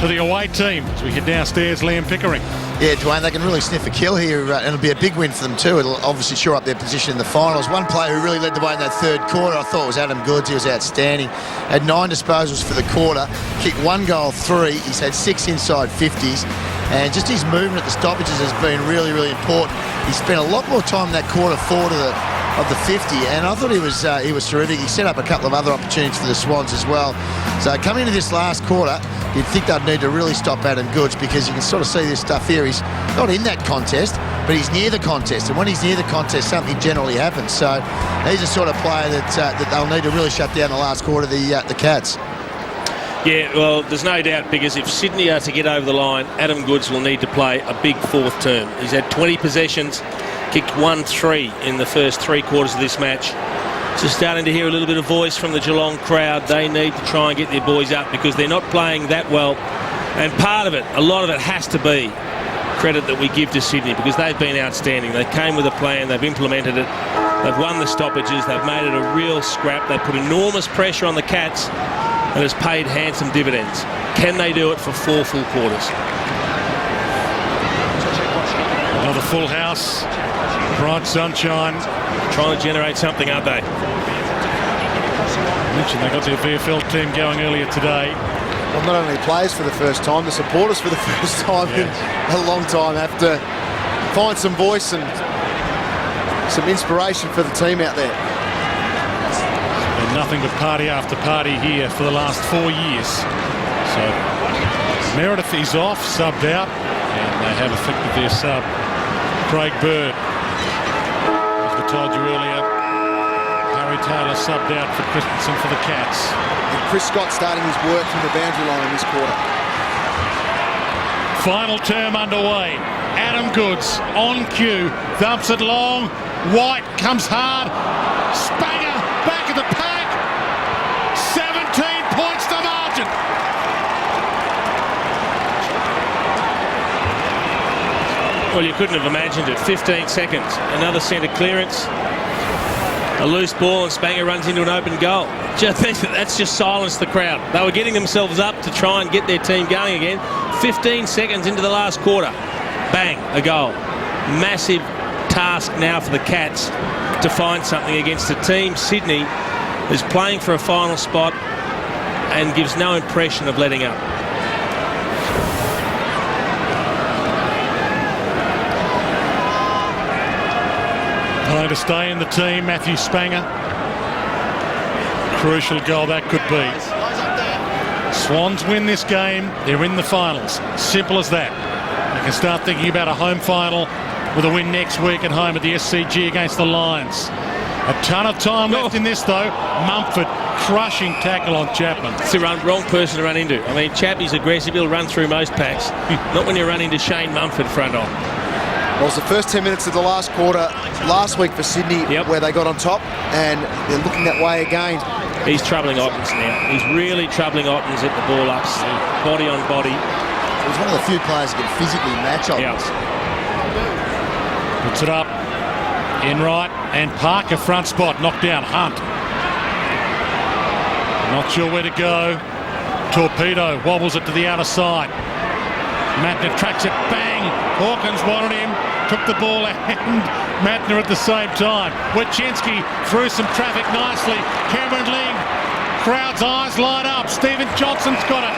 to the away team as we head downstairs. Liam Pickering. Yeah, Dwayne, they can really sniff a kill here, and it'll be a big win for them too. It'll obviously shore up their position in the finals. One player who really led the way in that third quarter, I thought, was Adam Goods. He was outstanding. Had 9 disposals for the quarter, kicked 1 goal, 3. He's had 6 inside 50s. and just his movement at the stoppages has been really, really important. He spent a lot more time in that quarter forward of the 50, and I thought he was terrific. He set up a couple of other opportunities for the Swans as well. So coming into this last quarter, you'd think they'd need to really stop Adam Goods, because you can sort of see this stuff here. He's not in that contest, but he's near the contest, and when he's near the contest, something generally happens. So he's a sort of player that they'll need to really shut down the last quarter, the Cats. Yeah, well, there's no doubt, because if Sydney are to get over the line, Adam Goods will need to play a big fourth term. He's had 20 possessions, kicked 1-3 in the first 3 quarters of this match. So starting to hear a little bit of voice from the Geelong crowd. They need to try and get their boys up, because they're not playing that well. And part of it, a lot of it has to be credit that we give to Sydney, because they've been outstanding. They came with a plan, they've implemented it, they've won the stoppages, they've made it a real scrap. They put enormous pressure on the Cats, and has paid handsome dividends. Can they do it for 4 full quarters? Another full house, bright sunshine. Trying to generate something, aren't they? I mentioned they got their VFL team going earlier today. Well, not only players for the first time, the supporters for the first time in a long time have to find some voice and some inspiration for the team out there. And nothing but party after party here for the last 4 years. So Meredith is off, subbed out, and they have affected their sub, Craig Bird. As we told you earlier, Harry Taylor subbed out for Christensen for the Cats. And Chris Scott starting his work from the boundary line in this quarter. Final term underway. Adam Goods on cue, thumps it long. White comes hard. Spanger back at the pack. 17 points to margin. Well, you couldn't have imagined it. 15 seconds. Another centre clearance. A loose ball, and Spanger runs into an open goal. That's just silenced the crowd. They were getting themselves up to try and get their team going again. 15 seconds into the last quarter. Bang, a goal. Massive task now for the Cats to find something against a team, Sydney, is playing for a final spot and gives no impression of letting up. Playing to stay in the team, Matthew Spanger. Crucial goal that could be. Swans win this game, they're in the finals. Simple as that. They can start thinking about a home final with a win next week at home at the SCG against the Lions. A ton of time left in this, though. Mumford, crushing tackle on Chapman. It's the wrong person to run into. I mean, Chappie's aggressive. He'll run through most packs. Not when you run into Shane Mumford front on. Well, it was the first 10 minutes of the last quarter last week for Sydney, where they got on top, and they're looking that way again. He's troubling Ottens now. He's really troubling Ottens at the ball ups, body on body. He's one of the few players that can physically match Ottens. Puts it up. Enright and Parker front spot. Knocked down Hunt. Not sure where to go. Torpedo wobbles it to the outer side. Mattner tracks it. Bang! Hawkins wanted him. Took the ball and Mattner at the same time. Wachinski through some traffic nicely. Cameron Ling. Crowd's eyes light up. Stephen Johnson's got it.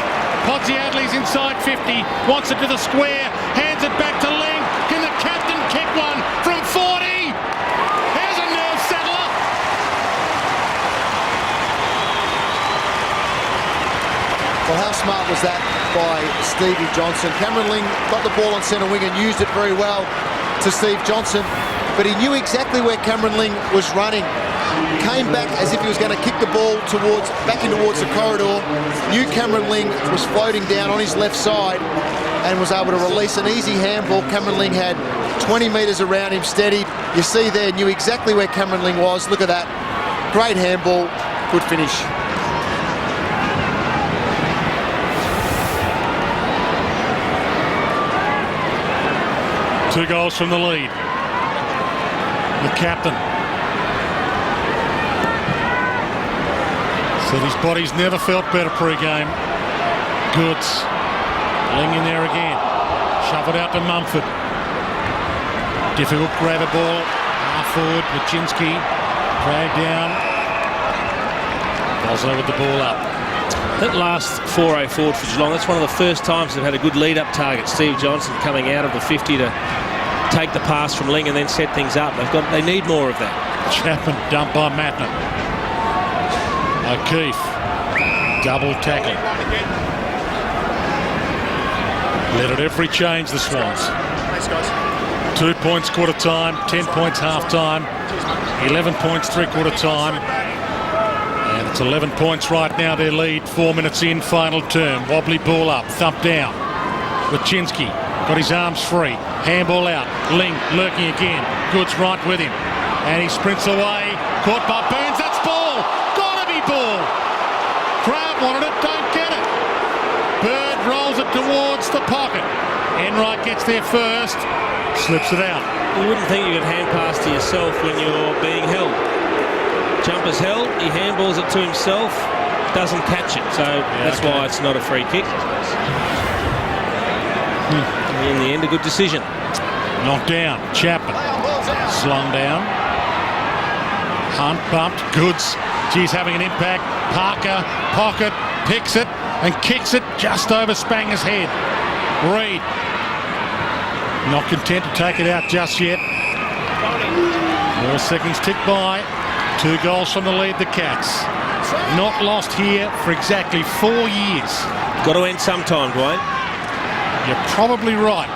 Podsiadly's inside 50. Wants it to the square. Hands it back to Ling. Can the captain kick one from 40? Here's a nerve settler. Well, how smart was that by Stevie Johnson? Cameron Ling got the ball on centre wing and used it very well to Steve Johnson, but he knew exactly where Cameron Ling was running. Came back as if he was going to kick the ball back in towards the corridor. Knew Cameron Ling was floating down on his left side and was able to release an easy handball. Cameron Ling had 20 metres around him steadied. You see there, knew exactly where Cameron Ling was. Look at that. Great handball, good finish. Two goals from the lead. The captain. Said his body's never felt better pre-game. Goods. Ling in there again. Shove it out to Mumford. Difficult grab a ball. Half forward. Wachinski. Dragged down. Bosler with the ball up. That last 4-0 forward for Geelong, that's one of the first times they've had a good lead-up target. Steve Johnson coming out of the 50 to take the pass from Ling and then set things up. They need more of that. Chapman dumped by Matner. O'Keefe, double tackle. Led at every change, the Swans. 2 points quarter time, 10 points half time, 11 points three-quarter time. And it's 11 points right now, their lead, 4 minutes in, final term. Wobbly ball up, thump down. Lachinsky got his arms free. Handball out. Ling lurking again. Good's right with him. And he sprints away. Caught by Burns. That's ball. Gotta be ball. Crowd wanted it. Don't get it. Bird rolls it towards the pocket. Enright gets there first. Slips it out. You wouldn't think you could hand pass to yourself when you're being held. Jumper's held. He handballs it to himself. Doesn't catch it. So that's why it's not a free kick. In the end, a good decision. Knocked down. Chapman. Slung down. Hunt bumped. Goods. She's having an impact. Parker. Pocket. Picks it and kicks it just over Spanger's head. Reed. Not content to take it out just yet. More seconds tick by. 2 goals from the lead, the Cats. Not lost here for exactly 4 years. Got to end sometime, Dwayne. You're probably right.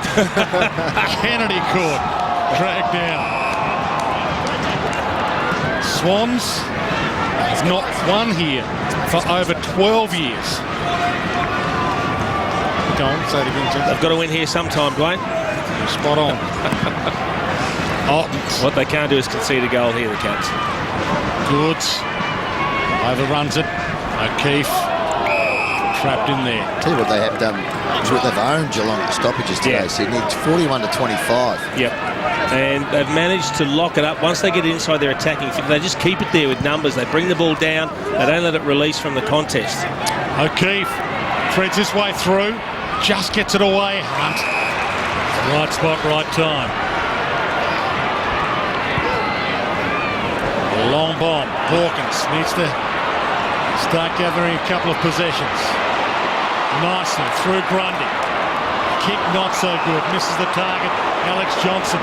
Kennedy caught. Dragged down. Swans has not won here for over 12 years. Go on, say it again, Jim. They've got to win here sometime, Dwayne. You're spot on. What they can't do is concede a goal here, the Cats. Goods overruns it. O'Keefe trapped in there. Tell you what they have done. They've owned Geelong at stoppages today, Sydney. It's 41-25. Yep. And they've managed to lock it up. Once they get inside their attacking, they just keep it there with numbers. They bring the ball down. They don't let it release from the contest. O'Keefe threads his way through. Just gets it away. Hunt. Right spot, right time. Long bomb. Hawkins needs to start gathering a couple of possessions. Nicely through Grundy. Kick not so good. Misses the target. Alex Johnson.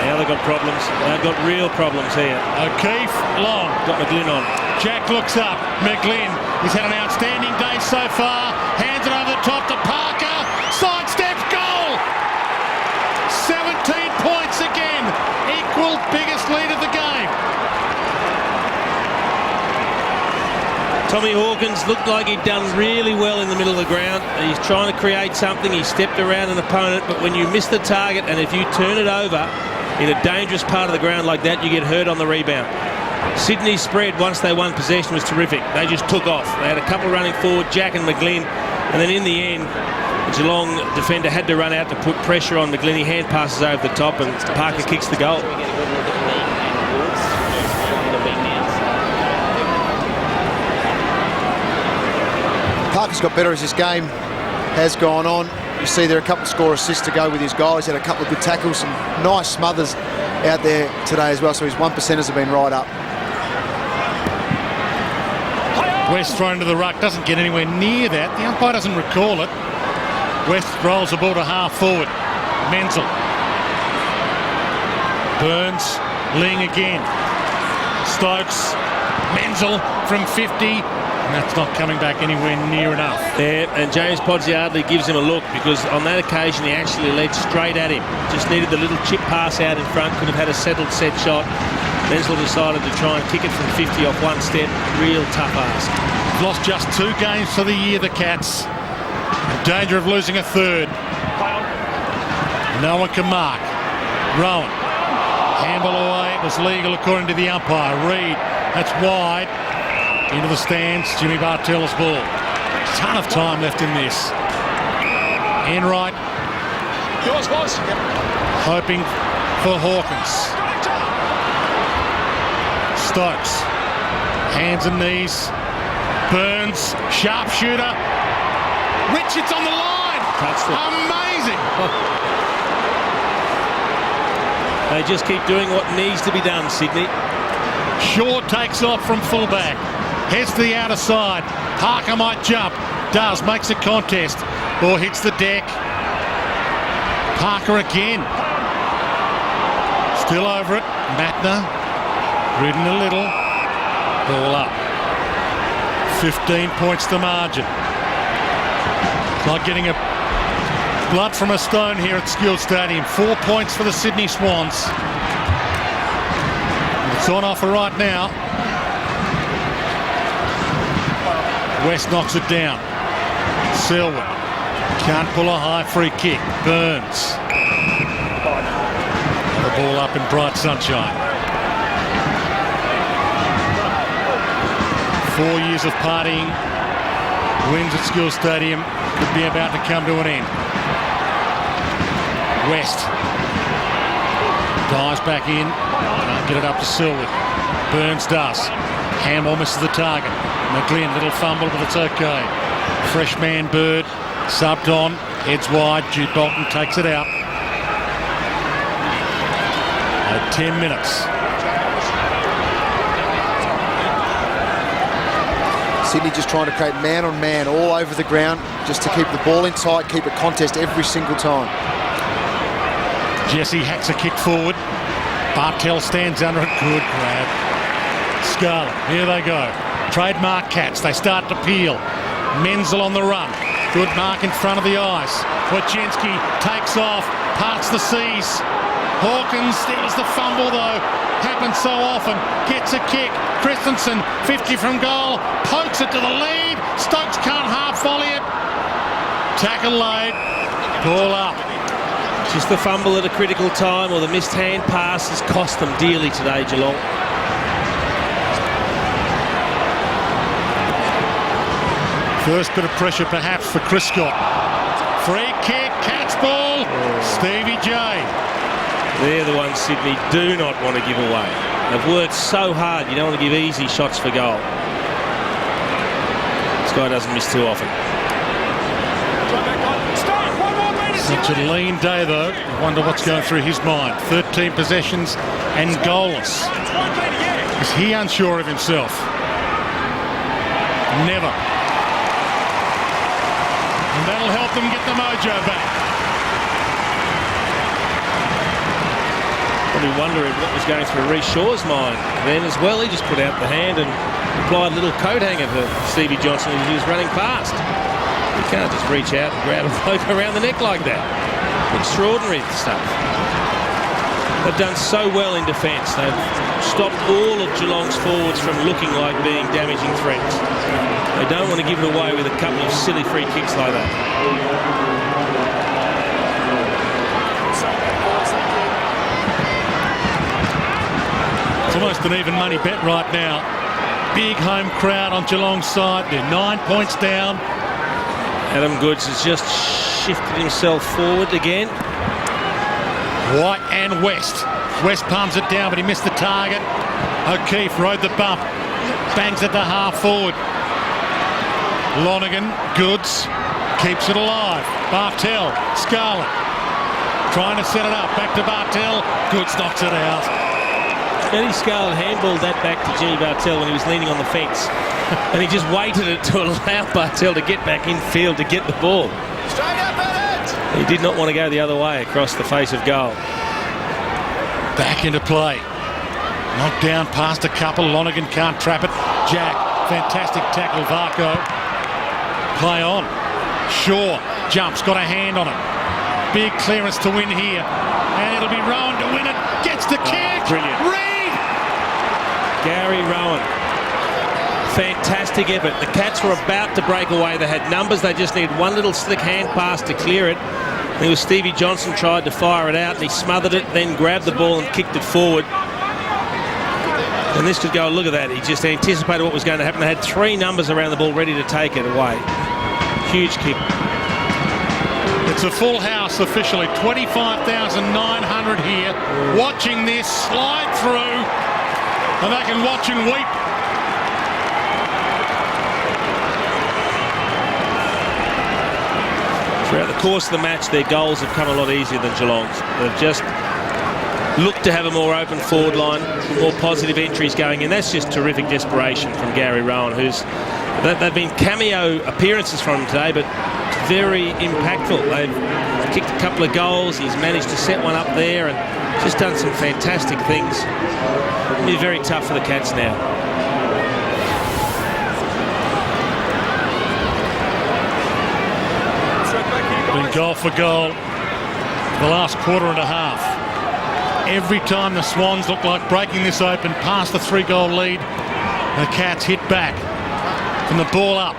Now they've got problems. They've got real problems here. O'Keefe, long. Got McGlynn on. Jack looks up. McGlynn. He's had an outstanding day so far. Hands it over the top to Parker. Sidestep goal. 17 points again. Equal biggest lead of the game. Tommy Hawkins looked like he'd done really well in the middle of the ground. He's trying to create something. He stepped around an opponent, but when you miss the target and if you turn it over in a dangerous part of the ground like that, you get hurt on the rebound. Sydney's spread once they won possession was terrific. They just took off. They had a couple running forward, Jack and McGlynn, and then in the end, the Geelong defender had to run out to put pressure on McGlynn. He hand passes over the top and Parker kicks the goal. Parker's got better as this game has gone on. You see there are a couple of score assists to go with his goal. He's had a couple of good tackles, some nice smothers out there today as well, so his 1%ers have been right up. West thrown to the ruck, doesn't get anywhere near that. The umpire doesn't recall it. West rolls the ball to half forward. Menzel. Burns. Ling again. Stokes. Menzel from 50. And that's not coming back anywhere near enough. Yeah, and James Podsiadly gives him a look because on that occasion he actually led straight at him. Just needed the little chip pass out in front. Could have had a settled set shot. Menzel decided to try and kick it from 50 off one step. Real tough ask. Lost just 2 games for the year, the Cats. In danger of losing a third. No one can mark. Rowan. Handball away. It was legal according to the umpire. Reed. That's wide. Into the stands. Jimmy Bartell's ball. Ton of time left in this. Enright. Yours was. Hoping for Hawkins. Stokes. Hands and knees. Burns. Sharpshooter. Richards on the line. Touched it. Amazing. They just keep doing what needs to be done, Sydney. Shaw takes off from fullback. Heads to the outer side. Parker might jump. Does. Makes a contest. Or hits the deck. Parker again. Still over it. Matner. Ridden a little. Ball up. 15 points to margin. It's like getting a blood from a stone here at Skilled Stadium. 4 points for the Sydney Swans. It's on offer right now. West knocks it down. Selwyn can't pull a high free kick. Burns. The ball up in bright sunshine. 4 years of partying. Wins at Skilled Stadium could be about to come to an end. West dives back in. Get it up to Selwyn. Burns does. Hamill misses the target. McGlynn, little fumble, but it's okay. Fresh man Bird subbed on. Heads wide. Jude Bolton takes it out. At 10 minutes. Sydney just trying to create man-on-man all over the ground just to keep the ball in tight, keep it contest every single time. Jesse hacks a kick forward. Bartell stands under it. Good grab. Scarlett, here they go. Trademark Cats. They start to peel. Menzel on the run. Good mark in front of the eyes. Wojcinski takes off. Parts the seas. Hawkins steals the fumble though. Happens so often. Gets a kick. Christensen, 50 from goal. Pokes it to the lead. Stokes can't half volley it. Tackle laid. Ball up. Just the fumble at a critical time or the missed hand pass has cost them dearly today, Geelong. First bit of pressure perhaps for Chris Scott. Free kick, Cats ball. Stevie J. They're the ones Sydney do not want to give away. They've worked so hard, you don't want to give easy shots for goal. This guy doesn't miss too often. Such a lean day though. I wonder what's going through his mind. 13 possessions and goalless. Is he unsure of himself? Never. And that'll help them get the mojo back. Probably wondering what was going through Reece Shaw's mind then as well. He just put out the hand and applied a little coat hanger to Stevie Johnson as he was running past. You can't just reach out and grab a bloke around the neck like that. Extraordinary stuff. They've done so well in defence. They've stopped all of Geelong's forwards from looking like being damaging threats. They don't want to give it away with a couple of silly free kicks like that. It's almost an even money bet right now. Big home crowd on Geelong's side. They're 9 points down. Adam Goods has just shifted himself forward again. White and West. West palms it down, but he missed the target. O'Keefe rode the bump. Bangs it to half forward. Lonergan, Goods, keeps it alive. Bartell, Scarlett, trying to set it up. Back to Bartell. Goods knocks it out. Eddie Scarlett handballed that back to Jimmy Bartell when he was leaning on the fence. And he just waited it to allow Bartell to get back in field to get the ball. Straight up at it! He did not want to go the other way across the face of goal. Back into play. Knocked down past a couple. Lonergan can't trap it. Jack, fantastic tackle. Varco. Play on. Shaw jumps, got a hand on it. Big clearance to win here. And it'll be Rowan to win it. Gets the kick. Brilliant. Reed! Gary Rowan. Fantastic effort. The Cats were about to break away. They had numbers. They just needed one little slick hand pass to clear it. It was Stevie Johnson tried to fire it out and he smothered it, then grabbed the ball and kicked it forward. And this could go, look at that. He just anticipated what was going to happen. They had three numbers around the ball ready to take it away. Huge kick. It's a full house officially. 25,900 here watching this slide through. And they can watch and weep. Throughout the course of the match, their goals have come a lot easier than Geelong's. They've just look to have a more open forward line, more positive entries going in. That's just terrific desperation from Gary Rowan, they've been cameo appearances from him today, but very impactful. They've kicked a couple of goals. He's managed to set one up there and just done some fantastic things. It'll be very tough for the Cats now. Been goal for goal the last quarter and a half. Every time the Swans look like breaking this open past the 3-goal lead, the Cats hit back from the ball up.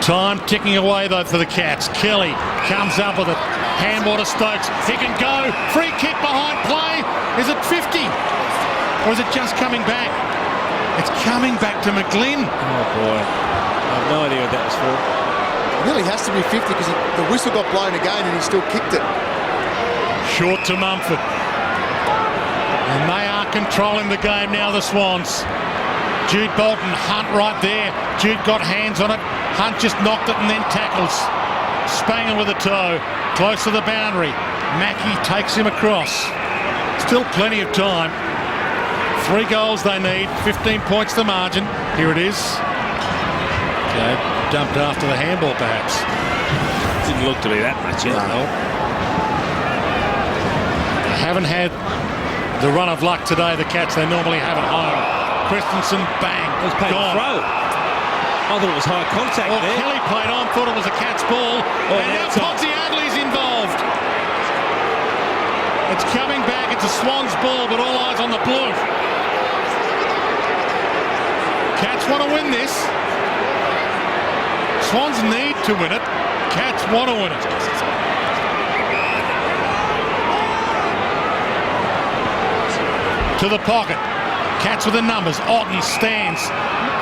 Time ticking away though for the Cats. Kelly comes up with it. Handball to Stokes. He can go. Free kick behind play. Is it 50? Or is it just coming back? It's coming back to McGlynn. Oh boy. I have no idea what that was for. It really has to be 50 because the whistle got blown again and he still kicked it. Short to Mumford. And they are controlling the game now, the Swans. Jude Bolton, Hunt right there. Jude got hands on it. Hunt just knocked it and then tackles. Spangler with a toe. Close to the boundary. Mackie takes him across. Still plenty of time. 3 goals they need. 15 points the margin. Here it is. Okay, dumped after the handball perhaps. Didn't look to be that much yet. No. They haven't had the run of luck today, the Cats. They normally have at home. Christensen, bang. It was paid a throw. I thought it was high contact there. Kelly played on, thought it was a Cats ball. And now Podsiadly's involved. It's coming back. It's a Swans ball, but all eyes on the blue. Cats want to win this. Swans need to win it. Cats want to win it. To the pocket. Cats with the numbers. Otten stands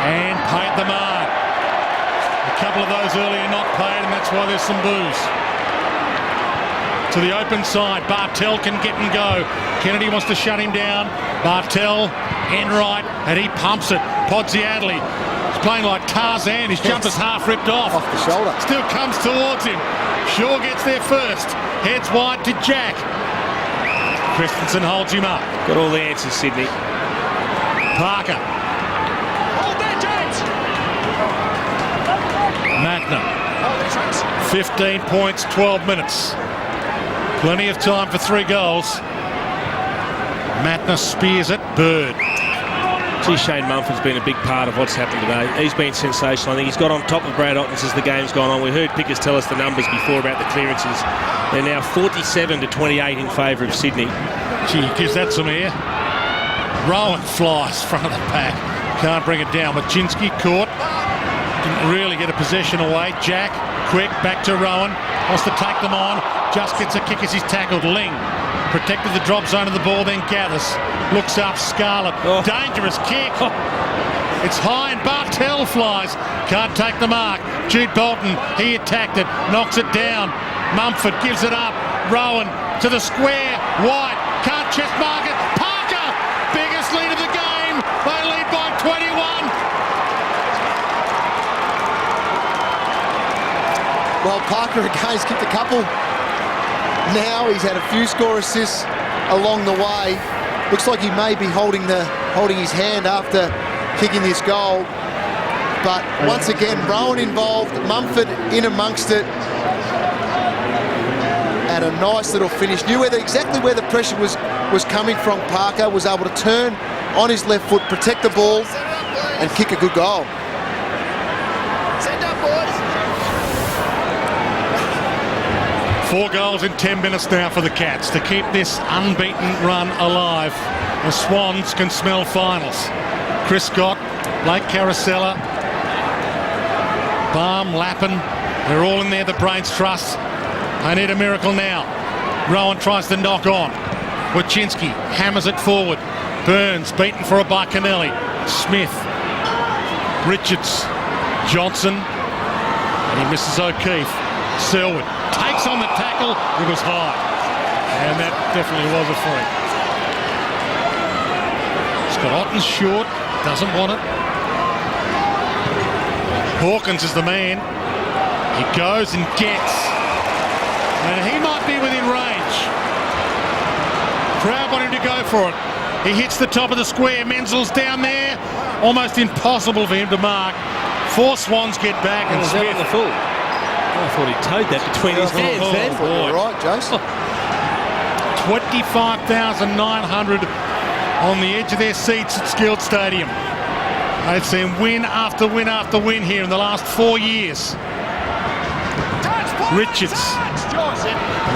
and paid the mark. A couple of those earlier not paid, and that's why there's some boos. To the open side. Bartel can get and go. Kennedy wants to shut him down. Bartel, Enright, and he pumps it. Podsiadly. He's playing like Tarzan. His jumper's half ripped off. Off the shoulder. Still comes towards him. Shaw gets there first. Heads wide to Jack. Christensen holds him up. Got all the answers, Sydney. Parker. Hold there, James. Magna. Hold there, James. 15 points, 12 minutes. Plenty of time for 3 goals. Matna spears it. Bird. Gee, Shane Mumford's been a big part of what's happened today. He's been sensational. I think he's got on top of Brad Ottens as the game's gone on. We heard Pickers tell us the numbers before about the clearances. They're now 47-28 in favour of Sydney. Gee, he gives that some air. Rowan flies front of the pack. Can't bring it down. Machinsky caught. Didn't really get a possession away. Jack, quick, back to Rowan. Wants to take them on. Just gets a kick as he's tackled. Ling protected the drop zone of the ball, then gathers. Looks up, Scarlett. Oh. Dangerous kick. It's high and Bartel flies. Can't take the mark. Jude Bolton, he attacked it. Knocks it down. Mumford gives it up. Rowan to the square. White can't chest mark it. Parker, biggest lead of the game. They lead by 21. Well, Parker again's kicked a couple. Now he's had a few score assists along the way. Looks like he may be holding his hand after kicking this goal. But once again, Rowan involved, Mumford in amongst it. And a nice little finish. Knew exactly where the pressure was coming from. Parker was able to turn on his left foot, protect the ball, and kick a good goal. Send up, boys. 4 goals in 10 minutes now for the Cats to keep this unbeaten run alive. The Swans can smell finals. Chris Scott, Blake Carosella, Balm, Lappin, they're all in there, the Brains Trust. They need a miracle now. Rowan tries to knock on. Wachinski hammers it forward. Burns beaten for it by Kennelly. Smith, Richards, Johnson, and he misses O'Keefe. Selwood takes on the tackle. It was high, and that definitely was a free. Scott Otten's short, doesn't want it. Hawkins is the man. He goes and gets, and he might be within range. Crowd want him to go for it. He hits the top of the square. Menzel's down there. Almost impossible for him to mark. 4 Swans get back and Was that on the full? I thought he towed that between his hands then. You're right, Jace. 25,900 on the edge of their seats at Skilled Stadium. They've seen win after win after win here in the last 4 years. Richards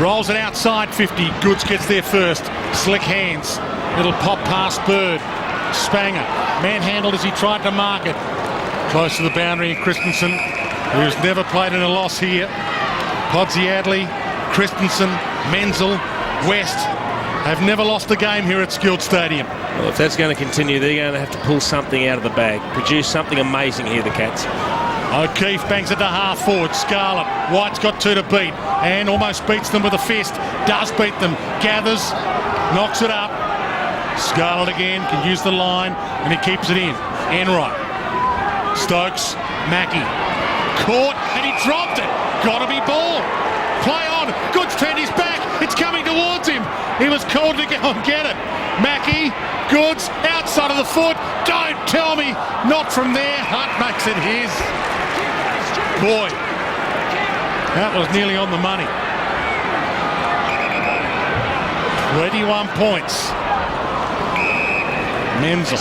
rolls it outside 50. Goods gets there first. Slick hands. Little pop past Bird. Spanger manhandled as he tried to mark it. Close to the boundary, and Christensen, who's never played in a loss here. Podsiadly, Christensen, Menzel, West have never lost a game here at Skilled Stadium. Well, if that's going to continue, they're going to have to pull something out of the bag. Produce something amazing here, the Cats. O'Keefe bangs it to half forward. Scarlett. White's got 2 to beat and almost beats them with a fist. Does beat them. Gathers. Knocks it up. Scarlett again can use the line and he keeps it in. Enright. Stokes. Mackie. Caught and he dropped it. Gotta be ball. Play on. Goods turned his back. It's coming towards him. He was called to go and get it. Mackie. Goods. Outside of the foot. Don't tell me. Not from there. Hunt makes it his. Boy, that was nearly on the money. 21 points. Menzel.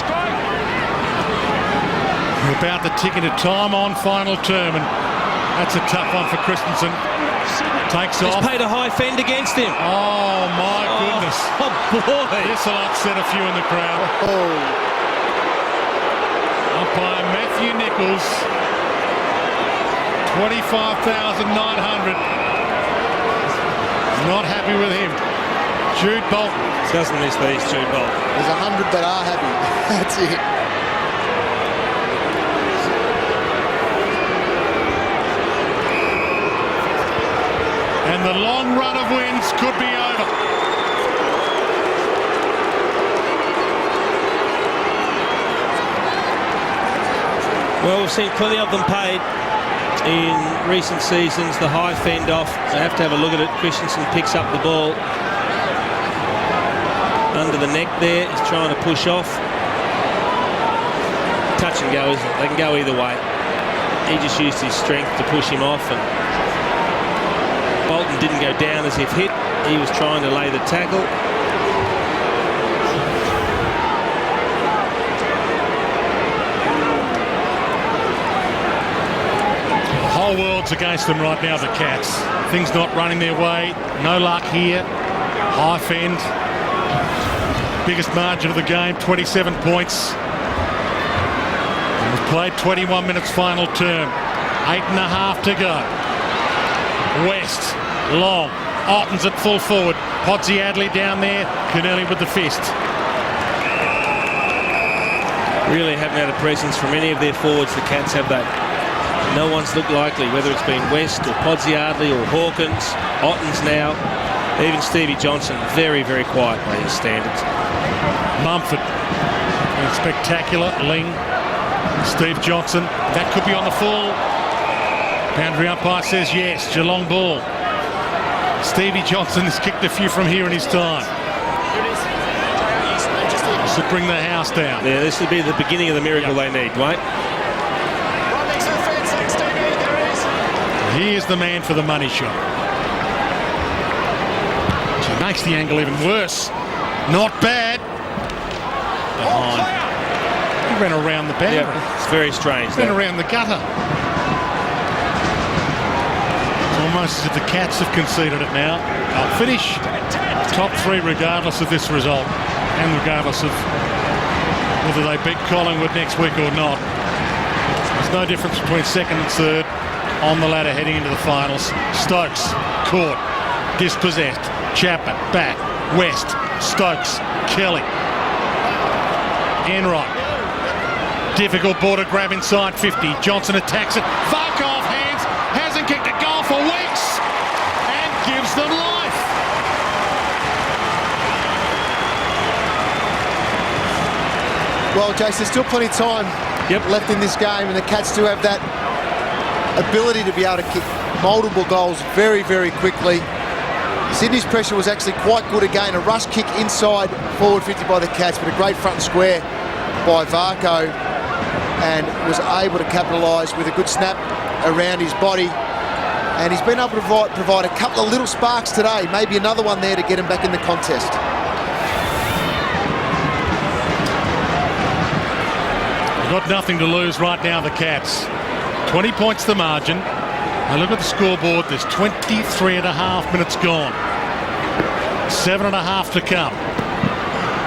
We're about to tick into time on final term, and that's a tough one for Christensen. Takes off. He's paid a high fend against him. Oh, my goodness. Oh, boy. This will upset a few in the crowd. Umpire Matthew Nichols. 25,900. Not happy with him. Jude Bolton. Doesn't miss these, Jude Bolton. There's 100 that are happy. That's it. And the long run of wins could be over. Well, we've seen plenty of them paid in recent seasons. The high fend off. I have to have a look at it. Christensen picks up the ball under the neck there. He's trying to push off. Touch and go, isn't it? They can go either way. He just used his strength to push him off, and Bolton didn't go down as if hit. He was trying to lay the tackle. The whole world's against them right now, the Cats. Things not running their way. No luck here. High fend. Biggest margin of the game, 27 points. And we've played 21 minutes final term. 8.5 to go. West, long. Otten's at full forward. Podsiadly down there. Keneally with the fist. Really haven't had a presence from any of their forwards, the Cats, have they? No one's looked likely, whether it's been West or Podsiadly or Hawkins, Otten's now, even Stevie Johnson, very, very quiet by his standards. Mumford, and spectacular. Ling, Steve Johnson, that could be on the full. Boundary umpire says yes. Geelong ball. Stevie Johnson has kicked a few from here in his time. This would bring the house down. Yeah, this would be the beginning of the miracle they need, right? He is the man for the money shot. She makes the angle even worse. Not bad. Behind. He ran around the boundary. Yeah, it's very strange. Ran around the gutter. It's almost as if the Cats have conceded it now. They'll finish top 3 regardless of this result, and regardless of whether they beat Collingwood next week or not. There's no difference between second and third on the ladder heading into the finals. Stokes, caught, dispossessed. Chapman, back, West, Stokes, Kelly. Enright. Difficult border grab inside 50. Johnson attacks it. Fuck off hands. Hasn't kicked a goal for weeks. And gives them life. Well, Jace, there's still plenty of time left in this game, and the Cats do have that ability to be able to kick multiple goals very, very quickly. Sydney's pressure was actually quite good again. A rush kick inside forward 50 by the Cats, but a great front and square by Varco, and was able to capitalise with a good snap around his body. And he's been able to provide a couple of little sparks today, maybe another one there to get him back in the contest. Got nothing to lose right now, the Cats. 20 points the margin. And look at the scoreboard, there's 23 and a half minutes gone. 7.5 to come.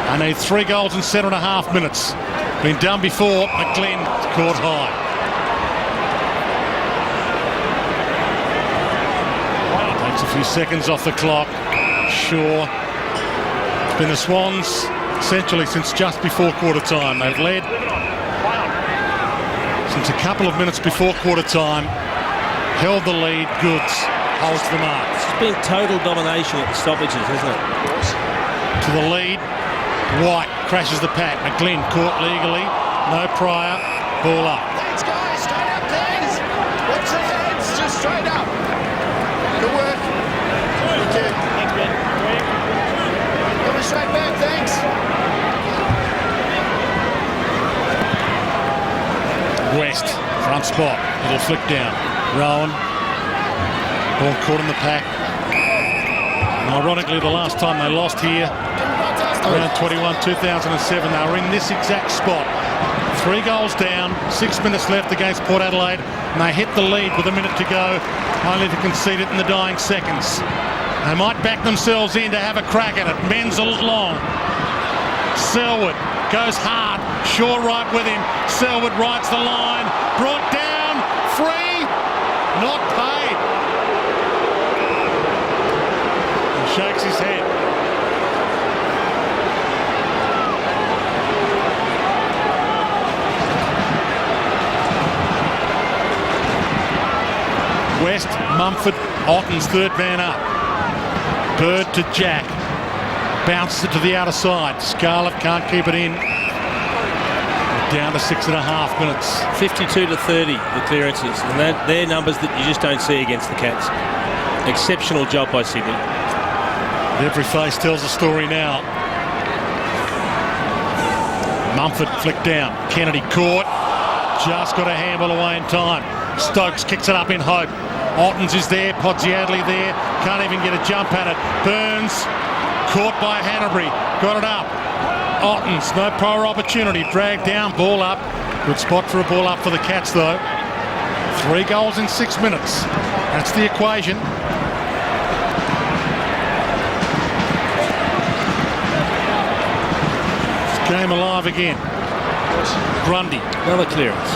I need 3 goals in 7.5 minutes. Been done before, McGlynn caught high. Takes a few seconds off the clock. Sure. It's been the Swans essentially since just before quarter time. They've led since a couple of minutes before quarter time. Held the lead. Goods holds the mark. It's been total domination at the stoppages, hasn't it? To the lead. White crashes the pack. McGlynn caught legally. No prior. Ball up. Thanks, guys. Straight up, please. Watch the heads. Just straight up. Good work. Thank you. Thanks, Ben. Coming straight back. Thanks. West. Front spot. Little flick down. Rowan. Ball caught in the pack. And ironically, the last time they lost here, round 21, 2007, they were in this exact spot. 3 goals down, 6 minutes left against Port Adelaide, and they hit the lead with a minute to go, only to concede it in the dying seconds. They might back themselves in to have a crack at it. Menzel long. Selwood goes hard. Shaw right with him. Selwood rides the line. Brought down. Free. Not paid. He shakes his head. West, Mumford, Otten's third man up. Bird to Jack. Bounces it to the outer side. Scarlett can't keep it in. Down to 6.5 minutes. 52 to 30, the clearances. And they're numbers that you just don't see against the Cats. Exceptional job by Sydney. Every face tells a story now. Mumford flicked down. Kennedy caught. Just got a handball away in time. Stokes kicks it up in hope. Ottens is there. Podsiadly there. Can't even get a jump at it. Burns caught by Hanbury. Got it up. Ottens, no prior opportunity. Dragged down. Ball up. Good spot for a ball up for the Cats though. 3 goals in 6 minutes. That's the equation. Game alive again. Grundy. Another clearance.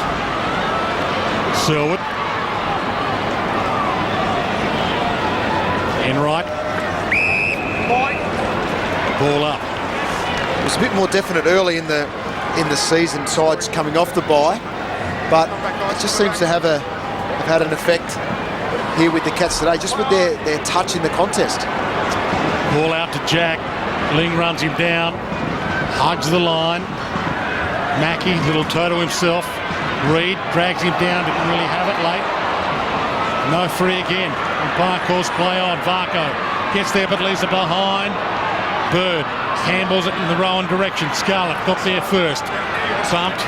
Selwood. Enright. Ball up. It was a bit more definite early in the season, sides coming off the bye, but it just seems to have had an effect here with the Cats today, just with their touch in the contest. Ball out to Jack. Ling runs him down. Hugs the line. Mackie, little toe to himself. Reed drags him down, didn't really have it late. No free again. Umpire calls play on. Varco gets there but leaves it behind. Bird handballs it in the Rowan direction. Scarlett got there first. Bumped.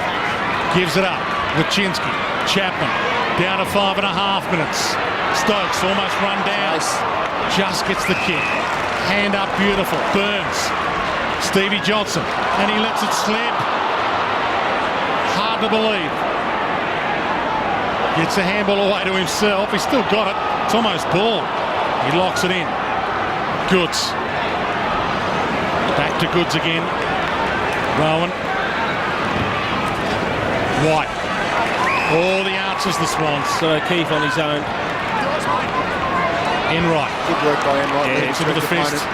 Gives it up. Wachinski. Chapman. Down to 5.5 minutes. Stokes almost run down. Nice. Just gets the kick. Hand up beautiful. Burns. Stevie Johnson. And he lets it slip. Hard to believe. Gets a handball away to himself. He's still got it. It's almost ball. He locks it in. Goods. Back to Goods again. Rowan. White. All the answers, the Swans. So Keefe on his own. Good Enright. work by Enright. Yeah, into the fist.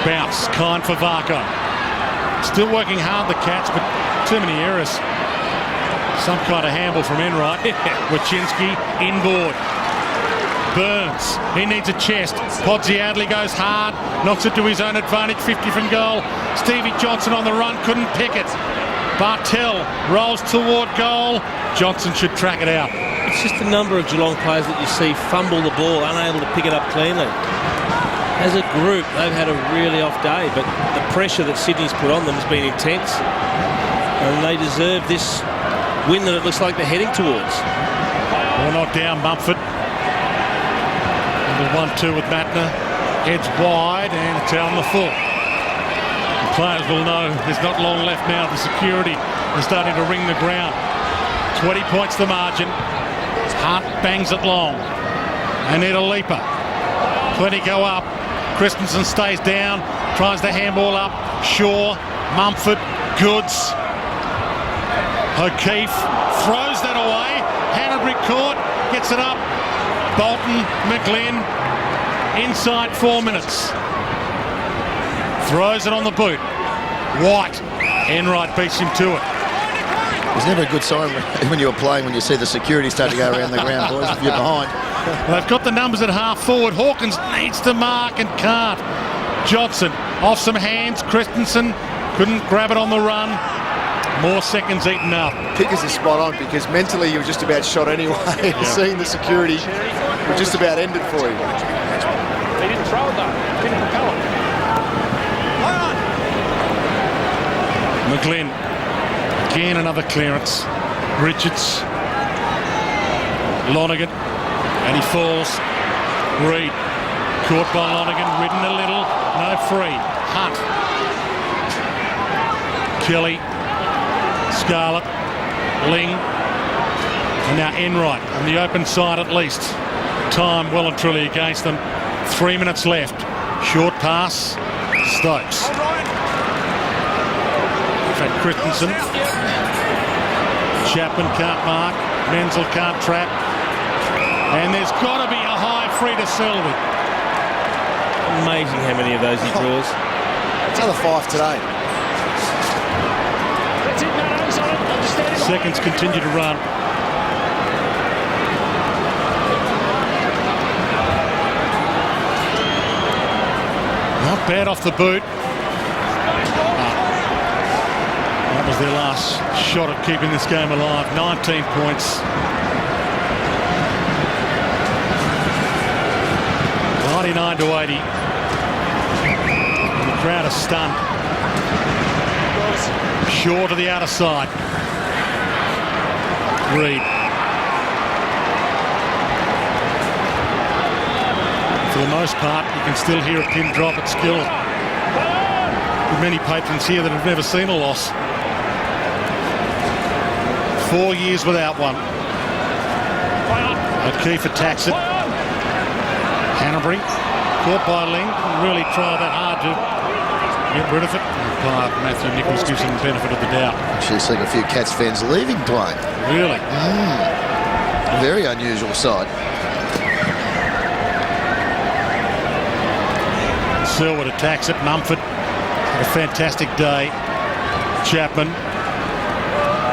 Bounce. Kind for Varco. Still working hard, the Cats, but too many errors. Some kind of handball from Enright. Wachinski inboard. Burns. He needs a chest. Podsiadly goes hard. Knocks it to his own advantage. 50 from goal. Stevie Johnson on the run. Couldn't pick it. Bartell rolls toward goal. Johnson should track it out. It's just a number of Geelong players that you see fumble the ball, unable to pick it up cleanly. as a group, they've had a really off day, but the pressure that Sydney's put on them has been intense, and they deserve this win that it looks like they're heading towards. Well, not down, Mumford. The 1-2 with Matner. Heads wide, and it's out on the full. The players will know there's not long left now. The security is starting to ring the ground. 20 points the margin. Hart bangs it long. Anita Leaper. Plenty go up. Christensen stays down. Tries the handball up. Shaw. Mumford. Goods. O'Keefe throws that away. Hanbury caught. Gets it up. Bolton. McGlynn. Inside 4 minutes. Throws it on the boot. White. Enright beats him to it. It's never a good sign when you're playing when you see the security start to go around the ground, boys, if you're behind. Well, they've got the numbers at half forward. Hawkins needs to mark and can't. Johnson off some hands. Christensen couldn't grab it on the run. More seconds eaten up. Pickers is spot on because mentally you were just about shot anyway. Yeah. Seeing the security would just about ended for you. They didn't throw it though. Didn't propel it. McGlynn. Again another clearance. Richards. Lonergan. And he falls. Reed. Caught by Lonergan. Ridden a little. No free. Hunt. Kelly. Scarlett. Ling. And now Enright on the open side at least. Time well and truly against them. 3 minutes left. Short pass. Stokes. Christensen. Chapman can't mark. Menzel can't trap. And there's got to be a high free to Selby. Amazing how many of those he draws. It's another 5 today. Seconds continue to run. Not bad off the boot. That was their last shot at keeping this game alive. 19 points. 99-80. And the crowd is stunned. Shaw to the outer side. Reed. For the most part, you can still hear a pin drop at Skill. With many patrons here that have never seen a loss. 4 years without one. O'Keefe attacks it. Hanbury caught by Ling. Really tried that hard to get rid of it. Matthew Nichols gives him the benefit of the doubt. Actually seeing a few Cats fans leaving Dwayne. Really? Very unusual side. Selwood attacks it. Mumford had a fantastic day. Chapman.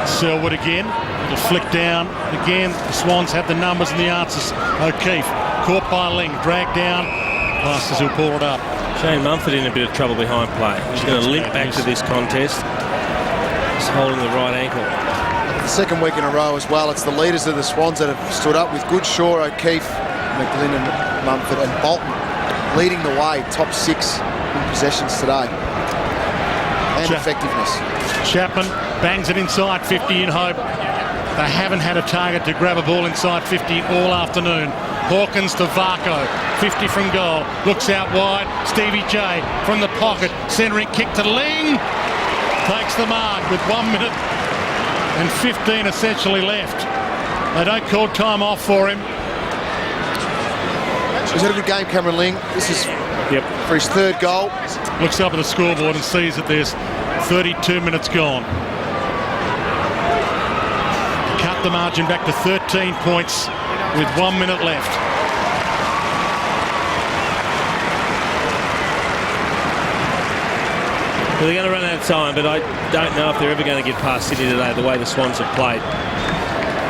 Selwood again. It'll flick down. Again, the Swans have the numbers and the answers. O'Keefe caught by Ling. Dragged down. Masters will pull it up. Shane Mumford in a bit of trouble behind play. He's going to limp back to this contest. He's holding the right ankle. The second week in a row as well. It's the leaders of the Swans that have stood up with good Shaw, O'Keefe, McGlynn and Mumford and Bolton leading the way. Top 6 in possessions today. And effectiveness. Chapman bangs it inside 50 in hope. They haven't had a target to grab a ball inside 50 all afternoon. Hawkins to Varco, 50 from goal, looks out wide, Stevie J from the pocket, centering kick to Ling, takes the mark with 1 minute and 15 essentially left. They don't call time off for him. He's had a good game, Cameron Ling. This is for his 3rd goal. Looks up at the scoreboard and sees that there's 32 minutes gone. Cut the margin back to 13 points with 1 minute left. Well, they're going to run out of time, but I don't know if they're ever going to get past Sydney today, the way the Swans have played.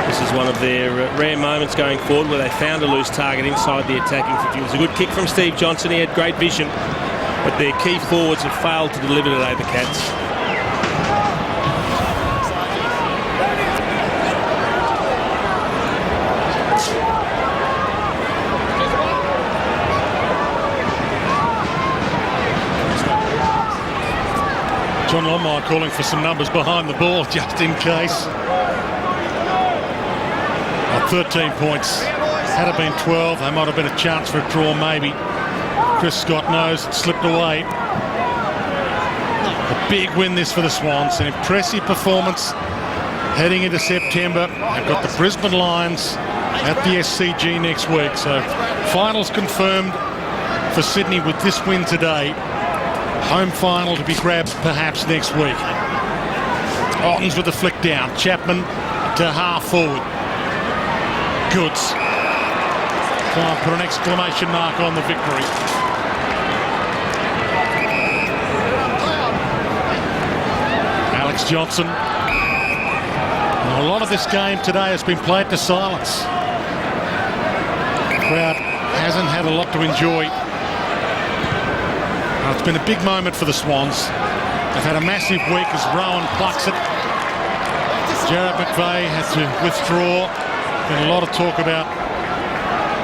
This is one of their rare moments going forward where they found a loose target inside the attacking 50. It was a good kick from Steve Johnson. He had great vision, but their key forwards have failed to deliver today, the Cats. John Longmire calling for some numbers behind the ball just in case. 13 points. Had it been 12, there might have been a chance for a draw maybe. Chris Scott knows it slipped away. A big win this for the Swans. An impressive performance heading into September. They've got the Brisbane Lions at the SCG next week. So finals confirmed for Sydney with this win today. Home final to be grabbed perhaps next week. Ottens with the flick down. Chapman to half forward. Goods. Try and put an exclamation mark on the victory. Alex Johnson. And a lot of this game today has been played to silence. The crowd hasn't had a lot to enjoy. It's been a big moment for the Swans. They've had a massive week as Rowan plucks it. Jared McVeigh had to withdraw. Been a lot of talk about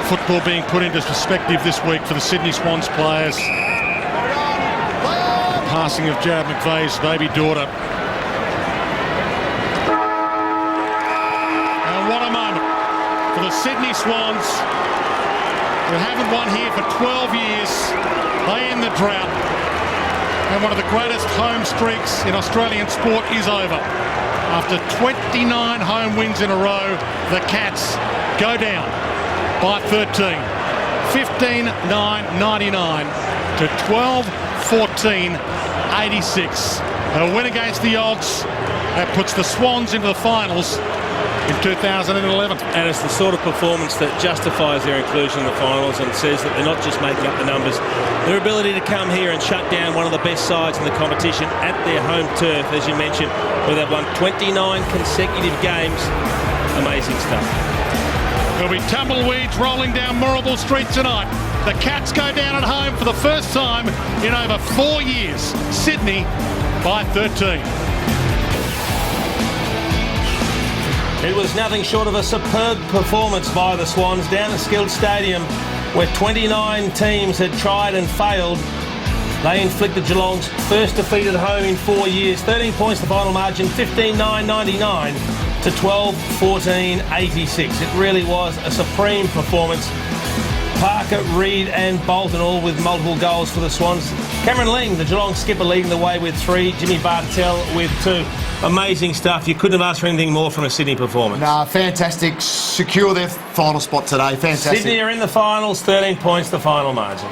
football being put into perspective this week for the Sydney Swans players. The passing of Jared McVeigh's baby daughter. And what a moment for the Sydney Swans, who haven't won here for 12 years. They end the drought, and one of the greatest home streaks in Australian sport is over. After 29 home wins in a row, the Cats go down by 13. 15-9-99 to 12-14-86. A win against the odds that puts the Swans into the finals in 2011. And it's the sort of performance that justifies their inclusion in the finals and says that they're not just making up the numbers. Their ability to come here and shut down one of the best sides in the competition at their home turf, as you mentioned, where they've won 29 consecutive games. Amazing stuff. There'll be tumbleweeds rolling down Moorabool Street tonight. The Cats go down at home for the first time in over 4 years. Sydney by 13. It was nothing short of a superb performance by the Swans down at Skilled Stadium, where 29 teams had tried and failed. They inflicted Geelong's first defeat at home in 4 years. 13 points the final margin, 15-9-99 to 12-14-86. It really was a supreme performance. Parker, Reid and Bolton all with multiple goals for the Swans. Cameron Ling, the Geelong skipper, leading the way with 3. Jimmy Bartell with 2. Amazing stuff. You couldn't have asked for anything more from a Sydney performance. Nah, fantastic. Secure their final spot today. Fantastic. Sydney are in the finals, 13 points the final margin.